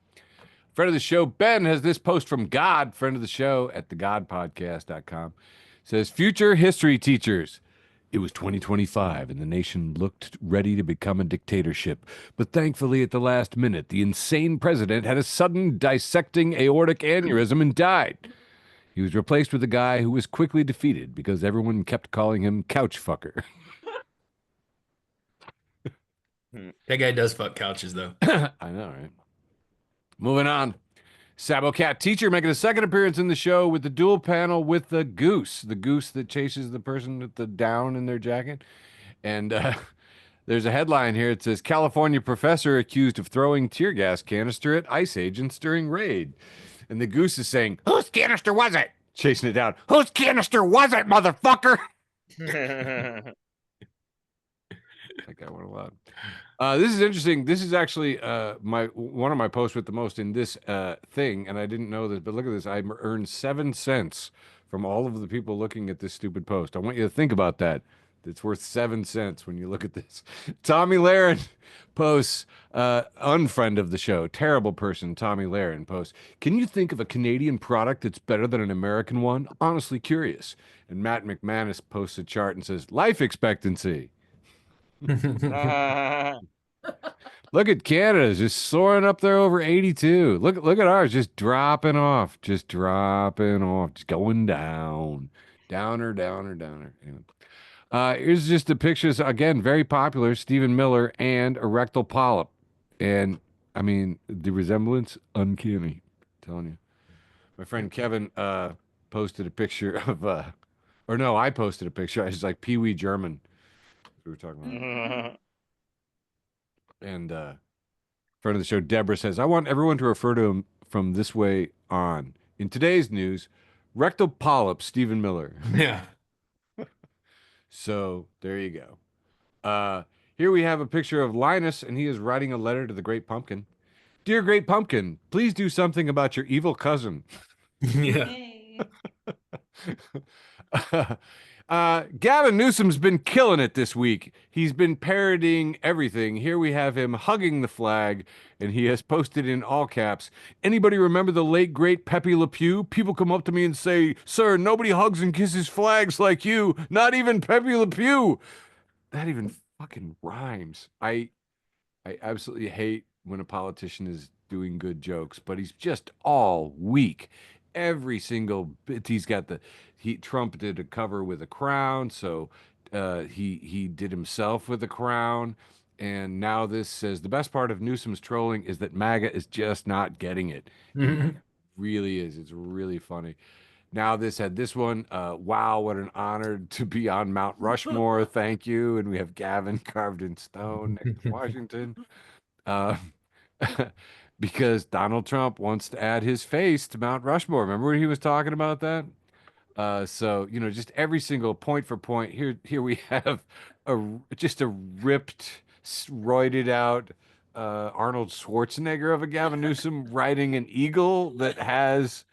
[SPEAKER 1] Friend of the show, Ben, has this post from God, friend of the show at thegodpodcast.com. Says, future history teachers. It was 2025, and the nation looked ready to become a dictatorship. But thankfully, at the last minute, the insane president had a sudden dissecting aortic aneurysm and died. He was replaced with a guy who was quickly defeated because everyone kept calling him couch fucker.
[SPEAKER 2] That guy does fuck couches, though.
[SPEAKER 1] I know, right? Moving on. Sabo Cat Teacher making a second appearance in the show with the dual panel with the goose that chases the person with the down in their jacket. And there's a headline here. It says, California professor accused of throwing tear gas canister at ICE agents during raid. And the goose is saying, whose canister was it? Chasing it down. Whose canister was it, motherfucker? That guy went a lot. This is interesting. This is actually one of my posts with the most in this thing, and I didn't know this, but look at this. I earned 7 cents from all of the people looking at this stupid post. I want you to think about that. It's worth 7 cents when you look at this. Tommy Laren posts, unfriend of the show, terrible person, Tommy Laren posts, can you think of a Canadian product that's better than an American one? Honestly curious. And Matt McManus posts a chart and says, life expectancy. Look at Canada just soaring up there over 82. Look at ours just dropping off, just going down. Downer, downer, downer. Anyway. Here's just the pictures again, very popular, Stephen Miller and a rectal polyp. And I mean, the resemblance, uncanny. I'm telling you. My friend Kevin posted a picture of or no, I posted a picture. I was like Pee Wee German. We were talking about. And friend of the show, Deborah says, I want everyone to refer to him from this way on. In today's news, rectal polyp, Stephen Miller.
[SPEAKER 2] Yeah.
[SPEAKER 1] So there you go. Here we have a picture of Linus, and he is writing a letter to the Great Pumpkin. Dear Great Pumpkin, please do something about your evil cousin.
[SPEAKER 2] Yeah.
[SPEAKER 1] Gavin Newsom's been killing it this week. He's been parodying everything. Here we have him hugging the flag, and he has posted in all caps, anybody remember the late, great Pepe Le Pew? People come up to me and say, sir, nobody hugs and kisses flags like you, not even Pepe Le Pew. That even fucking rhymes. I absolutely hate when a politician is doing good jokes, but he's just all weak. Every single bit Trump did a cover with a crown, so he did himself with a crown, and now this says the best part of Newsom's trolling is that MAGA is just not getting it. It really is. It's really funny. Now this had this one. Wow, what an honor to be on Mount Rushmore. Thank you. And we have Gavin carved in stone next to Washington. Because Donald Trump wants to add his face to Mount Rushmore. Remember when he was talking about that? So just every single point for point. Here we have just a ripped, roided out Arnold Schwarzenegger of a Gavin Newsom riding an eagle that has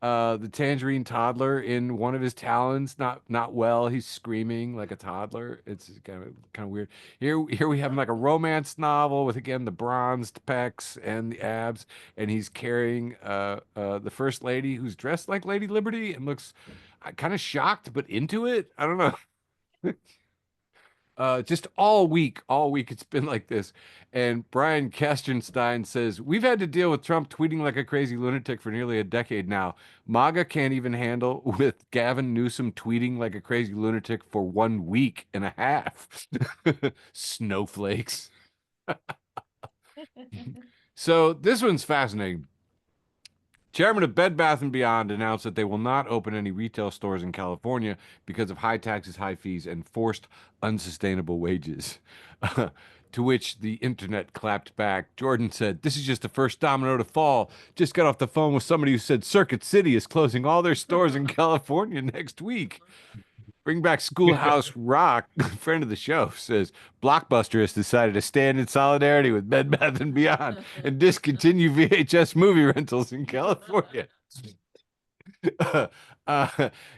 [SPEAKER 1] the tangerine toddler in one of his talons. Not well. He's screaming like a toddler. It's kind of weird. Here we have him like a romance novel with again the bronzed pecs and the abs, and he's carrying the first lady who's dressed like Lady Liberty and looks kind of shocked but into it. I don't know. Just all week it's been like this. And Brian Kastenstein says, we've had to deal with Trump tweeting like a crazy lunatic for nearly a decade now. MAGA can't even handle with Gavin Newsom tweeting like a crazy lunatic for 1 week and a half. Snowflakes. So this one's fascinating. Chairman of Bed Bath & Beyond announced that they will not open any retail stores in California because of high taxes, high fees, and forced unsustainable wages. To which the internet clapped back. Jordan said, this is just the first domino to fall. Just got off the phone with somebody who said Circuit City is closing all their stores in California next week. Bring back Schoolhouse Rock, friend of the show, says Blockbuster has decided to stand in solidarity with Bed Bath & Beyond and discontinue VHS movie rentals in California.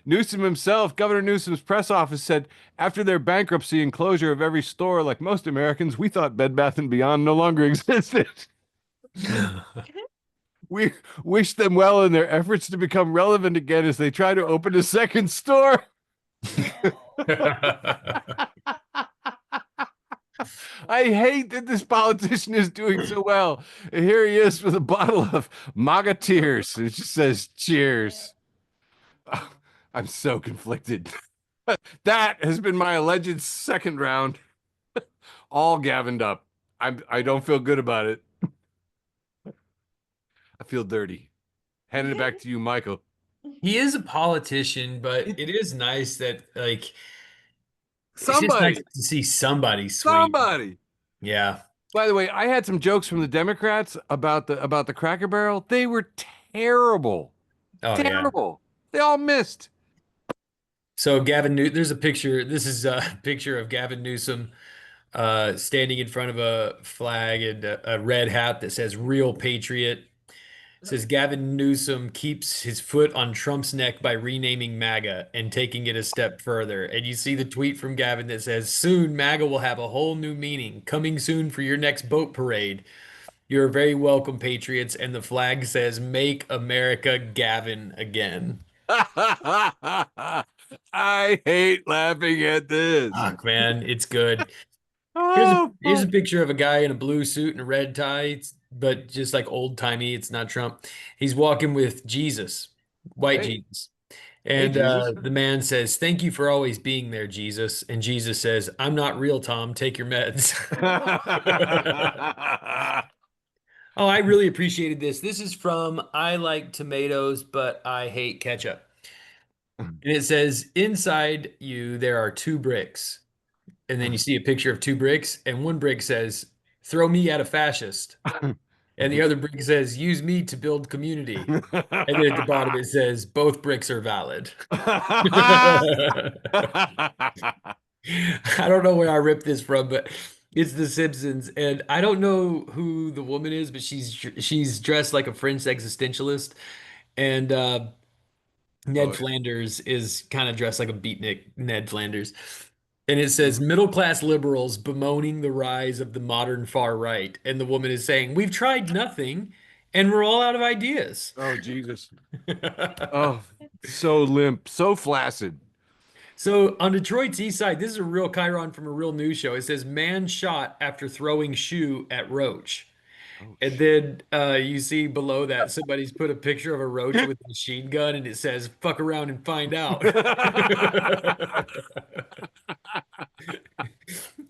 [SPEAKER 1] Newsom himself, Governor Newsom's press office said, after their bankruptcy and closure of every store, like most Americans, we thought Bed Bath & Beyond no longer existed. We wish them well in their efforts to become relevant again as they try to open a second store. I hate that this politician is doing so well. And here he is with a bottle of MAGA tears. It just says cheers. Oh, I'm so conflicted. That has been my alleged second round. All gavined up. I don't feel good about it. I feel dirty. Handing it back to you, Michael.
[SPEAKER 2] He is a politician, but it is nice that it's just
[SPEAKER 1] Somebody.
[SPEAKER 2] nice to see somebody swing.
[SPEAKER 1] Somebody.
[SPEAKER 2] Yeah.
[SPEAKER 1] By the way, I had some jokes from the Democrats about the Cracker Barrel. They were terrible.
[SPEAKER 2] Oh,
[SPEAKER 1] Terrible. They all missed.
[SPEAKER 2] So there's a picture. This is a picture of Gavin Newsom standing in front of a flag and a red hat that says "Real Patriot." says Gavin Newsom keeps his foot on Trump's neck by renaming MAGA and taking it a step further. And you see the tweet from Gavin that says, "Soon MAGA will have a whole new meaning. Coming soon for your next boat parade. You're very welcome, Patriots." And the flag says, "Make America Gavin again."
[SPEAKER 1] I hate laughing at this.
[SPEAKER 2] Fuck, man, it's good.
[SPEAKER 1] Oh,
[SPEAKER 2] Here's a
[SPEAKER 1] fuck.
[SPEAKER 2] picture of a guy in a blue suit and a red tie, but just like old timey. It's not Trump. He's walking with Jesus, white
[SPEAKER 1] Hey,
[SPEAKER 2] Jesus.
[SPEAKER 1] hey,
[SPEAKER 2] And
[SPEAKER 1] Jesus.
[SPEAKER 2] the man says, "Thank you for always being there, Jesus." And Jesus says, "I'm not real, Tom. Take your meds." Oh, I really appreciated this. This is from I Like Tomatoes, but I Hate Ketchup. And it says, "Inside you, there are two bricks." And then you see a picture of two bricks, and one brick says, "Throw me at a fascist." And the other brick says, "Use me to build community." And then at the bottom it says, "Both bricks are valid." I don't know where I ripped this from, but it's The Simpsons, and I don't know who the woman is, but she's dressed like a French existentialist, and
[SPEAKER 1] Oh,
[SPEAKER 2] Ned
[SPEAKER 1] yeah.
[SPEAKER 2] Flanders is kind of dressed like a beatnik Ned Flanders. And it says
[SPEAKER 1] Mhm.
[SPEAKER 2] middle class liberals bemoaning the rise of the modern far right. And the woman is saying, "We've tried nothing and we're all out of ideas."
[SPEAKER 1] Oh, Jesus. Oh, so limp, so flaccid.
[SPEAKER 2] So on Detroit's east side, this is a real chyron from a real news show. It says man shot after throwing shoe at roach.
[SPEAKER 1] Oh,
[SPEAKER 2] And
[SPEAKER 1] shit.
[SPEAKER 2] then you see below that somebody's put a picture of a roach with a machine gun and it says, "Fuck around and find out."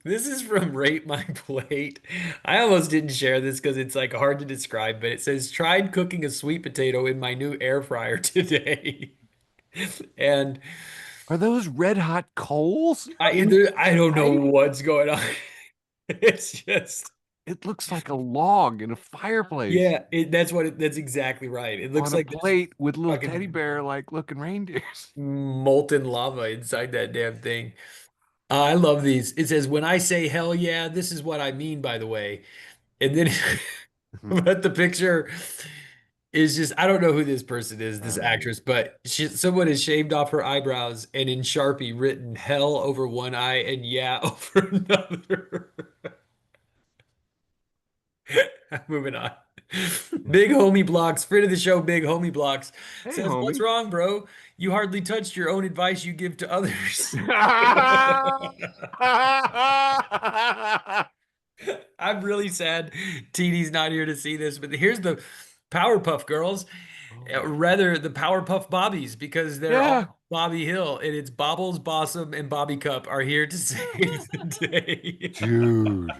[SPEAKER 2] This is from Rate My Plate. I almost didn't share this because it's like hard to describe, but it says, "Tried cooking a sweet potato in my new air fryer today." And
[SPEAKER 1] Are those red hot coals?
[SPEAKER 2] I don't know
[SPEAKER 1] Right?
[SPEAKER 2] what's going on. It's just,
[SPEAKER 1] It looks like a log in a fireplace
[SPEAKER 2] yeah, that's exactly right. It looks
[SPEAKER 1] on a
[SPEAKER 2] like there's
[SPEAKER 1] plate with little teddy
[SPEAKER 2] fucking
[SPEAKER 1] bear like looking reindeers.
[SPEAKER 2] molten lava inside that damn thing. I love these. It says, "When I say hell yeah, this is what I mean, by the way." And then, but the picture is just, I don't know who this person is, this actress, but someone has shaved off her eyebrows and in Sharpie written hell over one eye and yeah over another. Moving on. Big Homie Blocks, friend of the show, Big Homie Blocks
[SPEAKER 1] Hey,
[SPEAKER 2] says, "What's
[SPEAKER 1] homie.
[SPEAKER 2] wrong, bro? You hardly touched your own advice you give to others." I'm really sad TD's not here to see this, but here's the Powerpuff Girls,
[SPEAKER 1] Oh my
[SPEAKER 2] rather the Powerpuff Bobbies, because they're
[SPEAKER 1] yeah,
[SPEAKER 2] all Bobby Hill, and it's Bobbles, Blossom, and Bobby Cup are here to save the day.
[SPEAKER 1] dude.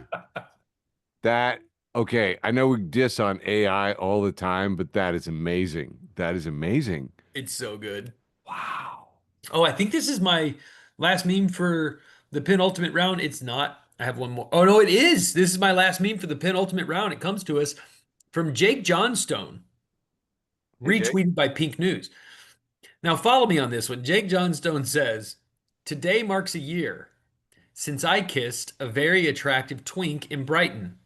[SPEAKER 1] That okay. I know we diss on AI all the time, but that is amazing. That is amazing.
[SPEAKER 2] It's so good.
[SPEAKER 1] Wow.
[SPEAKER 2] Oh, I think this is my last meme for the penultimate round. It's not. I have one more. Oh no, it is. This is my last meme for the penultimate round. It comes to us from Jake Johnstone,
[SPEAKER 1] Hey, Jake.
[SPEAKER 2] retweeted by Pink News. Now, follow me on this one. Jake Johnstone says, "Today marks a year since I kissed a very attractive twink in Brighton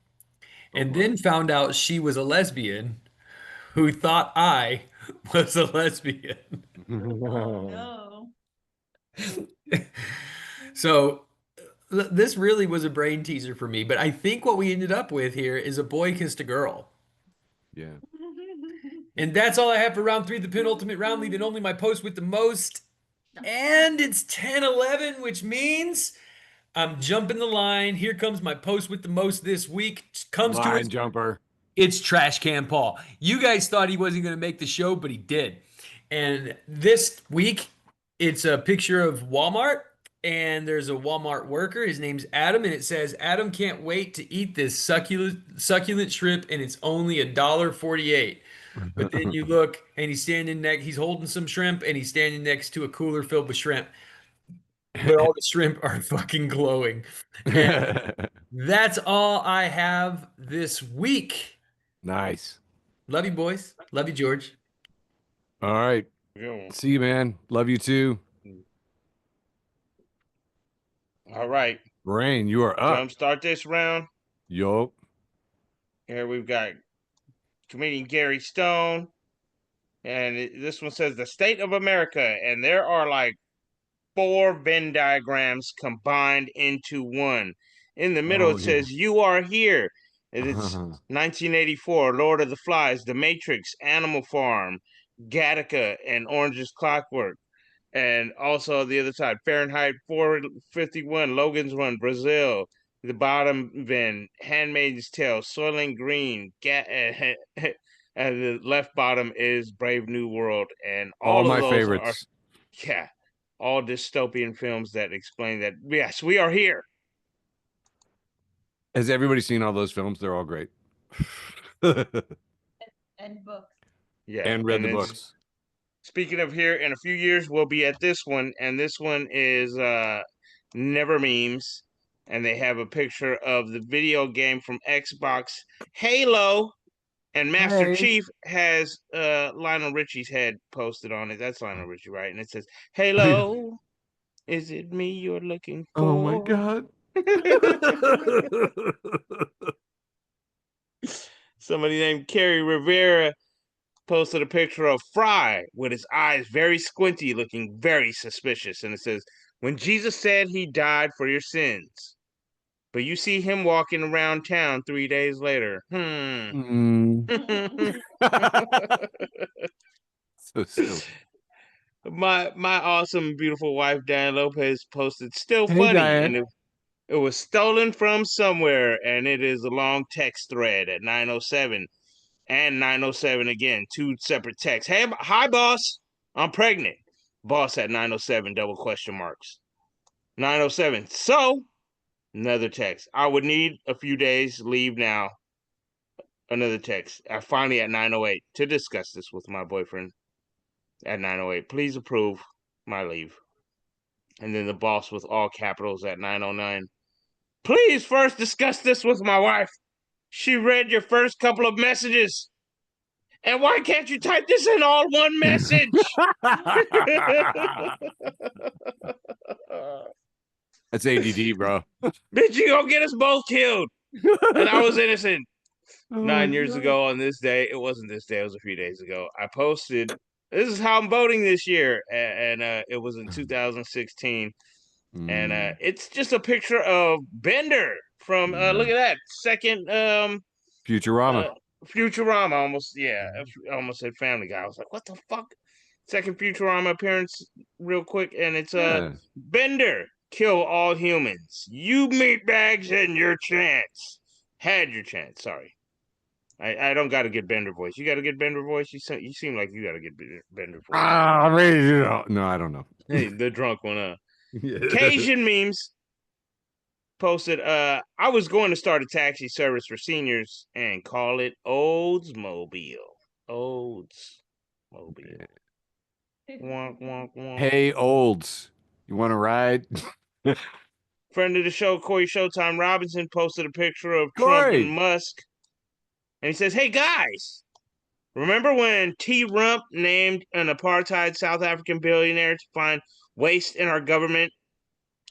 [SPEAKER 1] Oh
[SPEAKER 2] and
[SPEAKER 1] my.
[SPEAKER 2] then found out she was a lesbian who thought I was a lesbian."
[SPEAKER 4] No.
[SPEAKER 2] So this really was a brain teaser for me, but I think what we ended up with here is a boy kissed a girl.
[SPEAKER 1] Yeah.
[SPEAKER 2] And that's all I have for round three, the penultimate round, leaving only my post with the most. And it's 10-11, which means I'm jumping the line. Here comes my post with the most this week. Comes to us.
[SPEAKER 1] Line jumper.
[SPEAKER 2] It's Trash Can Paul. You guys thought he wasn't going to make the show, but he did. And this week, it's a picture of Walmart, and there's a Walmart worker. His name's Adam, and it says, "Adam can't wait to eat this succulent shrimp, and it's only $1.48." But then you look, and he's holding some shrimp, and he's standing next to a cooler filled with shrimp. But all the shrimp are fucking glowing. And that's all I have this week.
[SPEAKER 1] Nice.
[SPEAKER 2] Love you, boys. Love you, George.
[SPEAKER 1] All right.
[SPEAKER 3] Yeah.
[SPEAKER 1] See you, man. Love you too.
[SPEAKER 3] All right.
[SPEAKER 1] Brain, you are up.
[SPEAKER 3] Jumpstart this round.
[SPEAKER 1] Yo.
[SPEAKER 3] Here we've got comedian Gary Stone. And this one says the state of America. And there are like 4 Venn diagrams combined into one. In the middle,
[SPEAKER 1] Oh,
[SPEAKER 3] it says, "You are here." And it's
[SPEAKER 1] yeah.
[SPEAKER 3] 1984, Lord of the Flies, The Matrix, Animal Farm, Gattaca, and Orange is Clockwork. And also the other side, Fahrenheit 451, Logan's Run, Brazil. The bottom Venn, Handmaid's Tale, Soylent Green, and the left bottom is Brave New World. And
[SPEAKER 1] All
[SPEAKER 3] all of
[SPEAKER 1] my
[SPEAKER 3] those are,
[SPEAKER 1] favorites.
[SPEAKER 3] yeah, all dystopian films that explain that, yes, we are here.
[SPEAKER 1] Has everybody seen all those films? They're all great.
[SPEAKER 4] And books.
[SPEAKER 3] Yeah.
[SPEAKER 1] And read the
[SPEAKER 3] then
[SPEAKER 1] books.
[SPEAKER 3] Speaking of here, in a few years, we'll be at this one. And this one is Never Memes. And they have a picture of the video game from Xbox, Halo. And Master
[SPEAKER 1] Hey.
[SPEAKER 3] Chief has Lionel Richie's head posted on it. That's Lionel Richie, right? And it says, "Halo, is it me you're looking for?"
[SPEAKER 1] Oh my God.
[SPEAKER 3] Somebody named Kerry Rivera posted a picture of Fry with his eyes very squinty, looking very suspicious. And it says, "When Jesus said he died for your sins, but you see him walking around town 3 days later.
[SPEAKER 1] Mm. So silly.
[SPEAKER 3] My awesome, beautiful wife, Diane Lopez, posted still
[SPEAKER 1] Hey,
[SPEAKER 3] funny.
[SPEAKER 1] Diane.
[SPEAKER 3] And it was stolen from somewhere. And it is a long text thread at 9:07 and 9:07 again. 2 separate texts. "Hey, hi, boss. I'm pregnant." Boss at 9:07, double question marks. 9:07. "So," another text. "I would need a few days leave now." Another text. Finally at 9:08 to discuss this with my boyfriend. At 9:08, "Please approve my leave." And then the boss with all capitals at 9:09. "Please first discuss this with my wife. She read your first couple of messages. And why can't you type this in all one message?"
[SPEAKER 1] That's ADD, bro.
[SPEAKER 3] "Bitch, you gonna get us both killed. And I was innocent."
[SPEAKER 1] Oh
[SPEAKER 3] 9
[SPEAKER 1] my
[SPEAKER 3] years
[SPEAKER 1] God.
[SPEAKER 3] ago on this day, it wasn't this day, it was a few days ago, I posted, "This is how I'm voting this year." And it was in 2016. And
[SPEAKER 1] Mm,
[SPEAKER 3] it's just a picture of Bender from, look
[SPEAKER 1] yeah.
[SPEAKER 3] at that, second
[SPEAKER 1] Futurama.
[SPEAKER 3] Futurama, almost, yeah, I almost said Family Guy. I was like, what the fuck? Second Futurama appearance, real quick, and it's
[SPEAKER 1] Yeah.
[SPEAKER 3] Bender, kill all humans. You meatbags had your chance. Had your chance, sorry. I don't got to get Bender voice. You got to get Bender voice? You seem like you got to get Bender voice.
[SPEAKER 1] Ah, maybe, no, I don't know.
[SPEAKER 3] Hey, the drunk one,
[SPEAKER 1] Yeah.
[SPEAKER 3] Cajun memes posted, "I was going to start a taxi service for seniors and call it Oldsmobile." Oldsmobile. Wonk, wonk, wonk.
[SPEAKER 1] Hey, olds, you want to ride?
[SPEAKER 3] Friend of the show, Corey Showtime Robinson, posted a picture of Trump and
[SPEAKER 1] Corey.
[SPEAKER 3] Musk. And he says, "Hey, guys, remember when T. Rump named an apartheid South African billionaire to find waste in our government?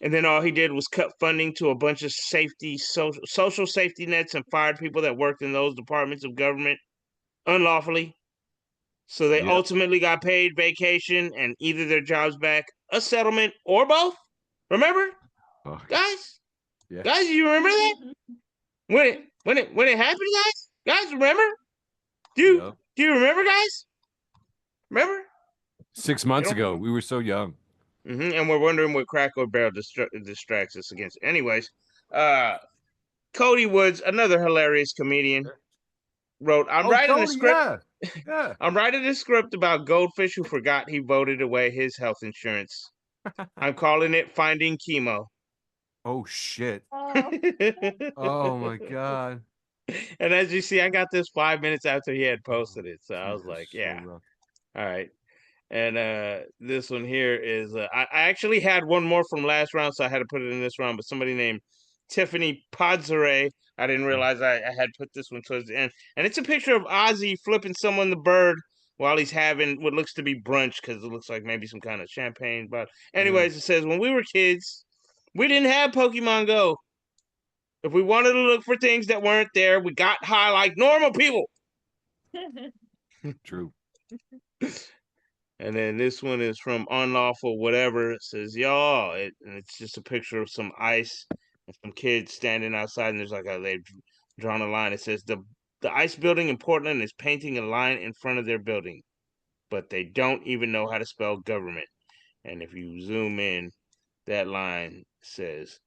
[SPEAKER 3] And then all he did was cut funding to a bunch of social safety nets and fired people that worked in those departments of government unlawfully. So they
[SPEAKER 1] Yep.
[SPEAKER 3] ultimately got paid vacation and either their jobs back, a settlement, or both. Remember,
[SPEAKER 1] Oh,
[SPEAKER 3] guys?
[SPEAKER 1] yeah.
[SPEAKER 3] Guys, you remember that? When it happened, guys? Guys, remember?
[SPEAKER 1] Yep.
[SPEAKER 3] Do you remember, guys? Remember?
[SPEAKER 1] 6 months ago, we were so young.
[SPEAKER 3] And we're wondering what Cracker Barrel distracts us against. Anyways, Cody Woods, another hilarious comedian, wrote, "I'm writing a
[SPEAKER 1] Cody,
[SPEAKER 3] script.
[SPEAKER 1] yeah.
[SPEAKER 3] I'm writing a script about Goldfish who forgot he voted away his health insurance. I'm calling it Finding Chemo."
[SPEAKER 1] Oh shit.
[SPEAKER 4] Oh,
[SPEAKER 1] Oh my God.
[SPEAKER 3] And as you see, I got this 5 minutes after he had posted it. So I was
[SPEAKER 1] Dude,
[SPEAKER 3] like,
[SPEAKER 1] this is so
[SPEAKER 3] yeah,
[SPEAKER 1] rough.
[SPEAKER 3] all right. And this one here is, I actually had one more from last round, so I had to put it in this round. But somebody named Tiffany Podzere, I didn't realize I had put this one towards the end. And it's a picture of Ozzy flipping someone the bird while he's having what looks to be brunch, because it looks like maybe some kind of champagne. But anyways, It says, "When we were kids, we didn't have Pokemon Go. If we wanted to look for things that weren't there, we got high like normal people.
[SPEAKER 1] True.
[SPEAKER 3] And then this one is from Unlawful Whatever. It says, y'all, and it's just a picture of some ice and some kids standing outside, and there's like they've drawn a line. It says, the ice building in Portland is painting a line in front of their building, but they don't even know how to spell government. And if you zoom in, that line says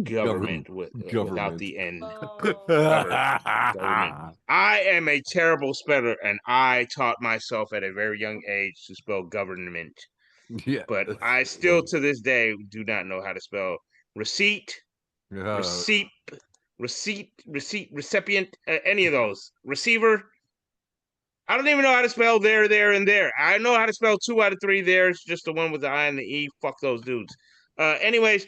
[SPEAKER 3] government without the N. Government. I am a terrible speller, and I taught myself at a very young age to spell government.
[SPEAKER 1] Yeah.
[SPEAKER 3] But I still, to this day, do not know how to spell receipt, recipient, any of those. Receiver. I don't even know how to spell there, and there. I know how to spell 2 out of 3 there. It's just the one with the I and the E. Fuck those dudes. Anyways,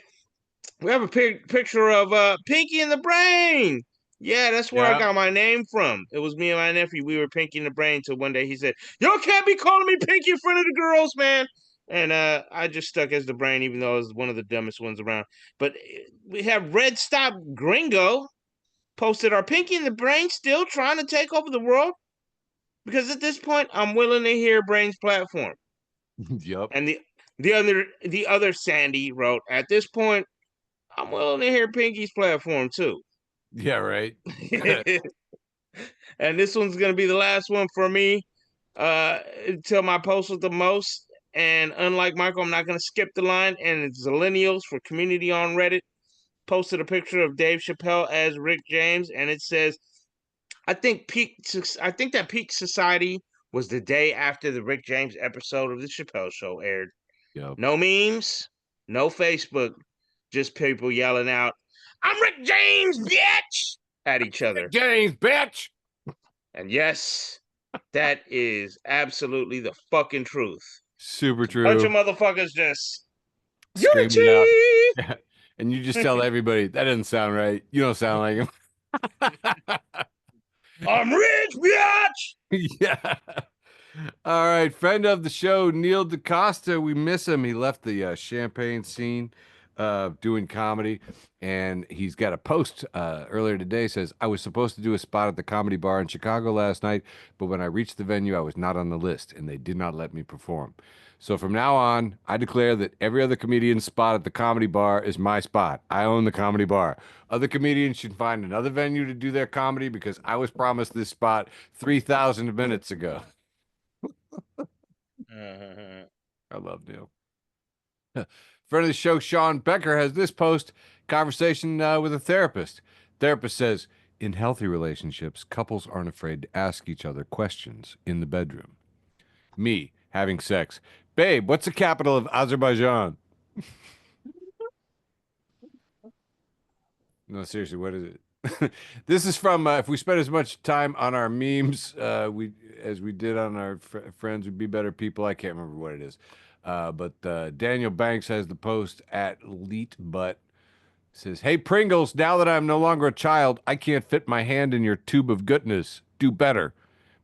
[SPEAKER 3] we have a picture of Pinky and the Brain. Yeah, that's where I got my name from. It was me and my nephew. We were Pinky and the Brain till one day he said, "Y'all can't be calling me Pinky in front of the girls, man." And I just stuck as the Brain, even though I was one of the dumbest ones around. But we have Red Stop Gringo posted, "Are Pinky and the Brain still trying to take over the world? Because at this point, I'm willing to hear Brain's platform."
[SPEAKER 1] Yep.
[SPEAKER 3] And the other Sandy wrote, "At this point, I'm willing to hear Pinky's platform too."
[SPEAKER 1] Yeah, right.
[SPEAKER 3] And this one's gonna be the last one for me until my post with the most. And unlike Michael, I'm not gonna skip the line. And it's Zillennials for Community on Reddit posted a picture of Dave Chappelle as Rick James, and it says, I think that Peak Society was the day after the Rick James episode of the Chappelle Show aired.
[SPEAKER 1] Yep.
[SPEAKER 3] No memes, no Facebook, just people yelling out, "I'm Rick James, bitch!" at each other.
[SPEAKER 1] James, bitch.
[SPEAKER 3] And yes, that is absolutely the fucking truth.
[SPEAKER 1] Super true.
[SPEAKER 3] Bunch of motherfuckers just
[SPEAKER 1] screaming
[SPEAKER 3] unity.
[SPEAKER 1] out. Yeah. And you just tell everybody, that doesn't sound right. You don't sound like him.
[SPEAKER 3] I'm rich, bitch.
[SPEAKER 1] Yeah. All right. Friend of the show, Neil DaCosta. We miss him. He left the Champagne scene doing comedy. And he's got a post earlier today says, "I was supposed to do a spot at the Comedy Bar in Chicago last night, but when I reached the venue, I was not on the list and they did not let me perform. So from now on, I declare that every other comedian's spot at the Comedy Bar is my spot. I own the Comedy Bar. Other comedians should find another venue to do their comedy because I was promised this spot 3,000 minutes ago." I love Neil. Friend of the show, Sean Becker, has this post conversation with a therapist. Therapist says, "In healthy relationships, couples aren't afraid to ask each other questions in the bedroom. Me, having sex. Babe, what's the capital of Azerbaijan?" No, seriously, what is it? This is from, if we spent as much time on our memes as we did on our friends would be better people. I can't remember what it is. But Daniel Banks has the post at Leet Butt. Says, "Hey Pringles, now that I'm no longer a child, I can't fit my hand in your tube of goodness. Do better."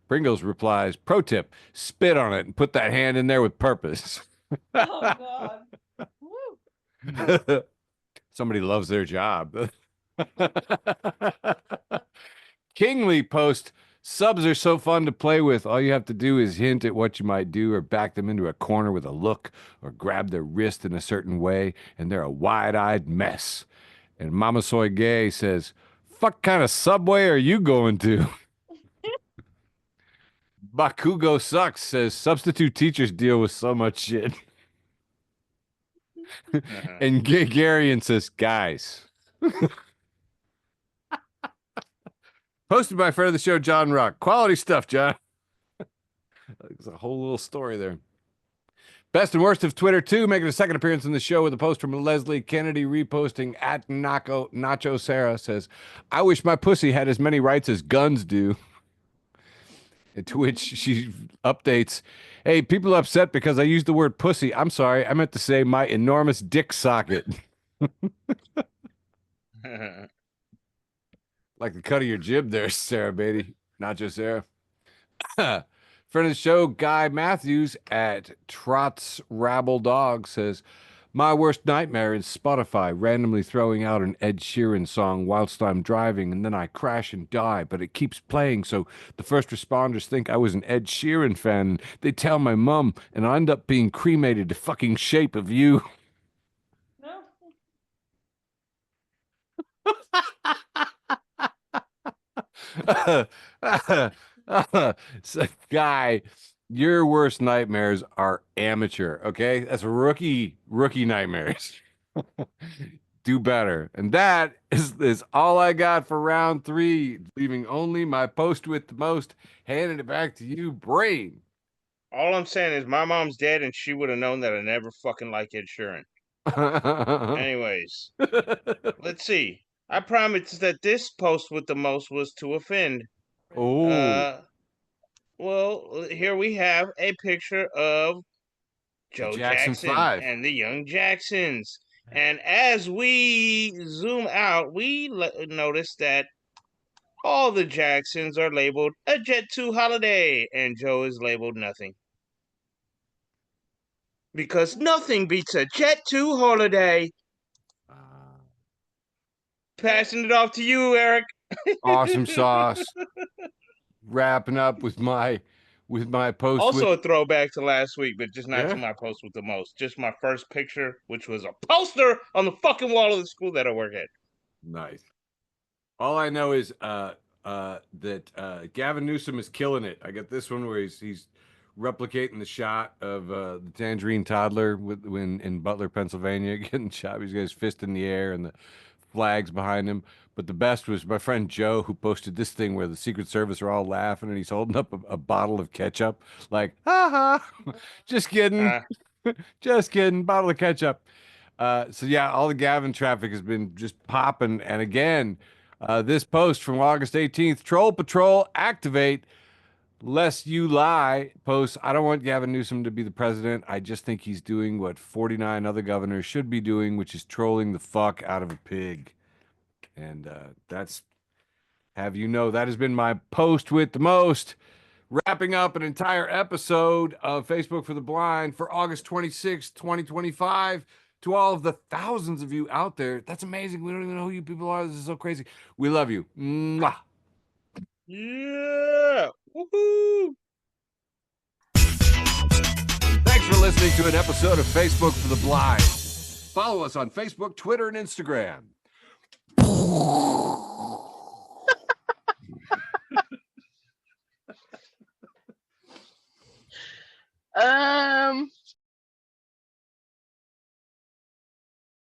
[SPEAKER 1] Pringles replies, "Pro tip, spit on it and put that hand in there with purpose."
[SPEAKER 4] Oh God. Woo.
[SPEAKER 1] Somebody loves their job. Kingly post, "Subs are so fun to play with. All you have to do is hint at what you might do or back them into a corner with a look or grab their wrist in a certain way, and they're a wide-eyed mess." And Mama Soy Gay says, "Fuck kind of subway are you going to?" Bakugo Sucks says, "Substitute teachers deal with so much shit." And Garian says, "Guys." Posted by friend of the show, John Rock. Quality stuff, John. There's a whole little story there. Best and worst of Twitter, too, making a second appearance in the show with a post from Leslie Kennedy reposting at Nacho Sarah says, "I wish my pussy had as many rights as guns do." To which she updates, "Hey, people upset because I used the word pussy. I'm sorry. I meant to say my enormous dick socket." Like the cut of your jib there, Sarah Beatty. Nacho Sarah. Friend of the show, Guy Matthews at Trots Rabble Dog says, My worst nightmare is Spotify randomly throwing out an Ed Sheeran song whilst I'm driving, and then I crash and die, but it keeps playing, so the first responders think I was an Ed Sheeran fan. They tell my mum, and I end up being cremated to fucking Shape of You.
[SPEAKER 4] No.
[SPEAKER 1] So, guy, your worst nightmares are amateur, okay? That's rookie nightmares. Do better. And that is all I got for round 3, leaving only my post with the most, handing it back to you, Brain.
[SPEAKER 3] All I'm saying is my mom's dead, and she would have known that I never fucking liked Ed Sheeran. Anyways, let's see. I promised that this post with the most was to offend.
[SPEAKER 1] Oh,
[SPEAKER 3] Well, here we have a picture of
[SPEAKER 1] the
[SPEAKER 3] Joe
[SPEAKER 1] Jackson
[SPEAKER 3] Jackson
[SPEAKER 1] 5.
[SPEAKER 3] and the Young Jacksons. And as we zoom out, we notice that all the Jacksons are labeled a Jet 2 holiday, and Joe is labeled nothing. Because nothing beats a Jet 2 holiday. Passing it off to you, Eric.
[SPEAKER 1] Awesome sauce. Wrapping up with my post
[SPEAKER 3] Also
[SPEAKER 1] with
[SPEAKER 3] a throwback to last week, but just not to my post with the most. Just my first picture, which was a poster on the fucking wall of the school that I work at.
[SPEAKER 1] Nice. All I know is that Gavin Newsom is killing it. I got this one where he's replicating the shot of the tangerine toddler when in Butler, Pennsylvania, getting shot. He's got his fist in the air and the flags behind him. But the best was my friend Joe, who posted this thing where the Secret Service are all laughing and he's holding up a bottle of ketchup, like, ha ha, just kidding, just kidding, bottle of ketchup. So yeah, all the Gavin traffic has been just popping. And again, this post from August 18th, Troll Patrol activate, lest you lie, posts, I don't want Gavin Newsom to be the president. I just think he's doing what 49 other governors should be doing, which is trolling the fuck out of a pig. And that's, have you know, that has been my post with the most. Wrapping up an entire episode of Facebook for the Blind for August 26th, 2025. To all of the thousands of you out there, that's amazing. We don't even know who you people are. This is so crazy. We love you. Mwah.
[SPEAKER 3] Yeah. Woohoo.
[SPEAKER 1] Thanks for listening to an episode of Facebook for the Blind. Follow us on Facebook, Twitter, and Instagram.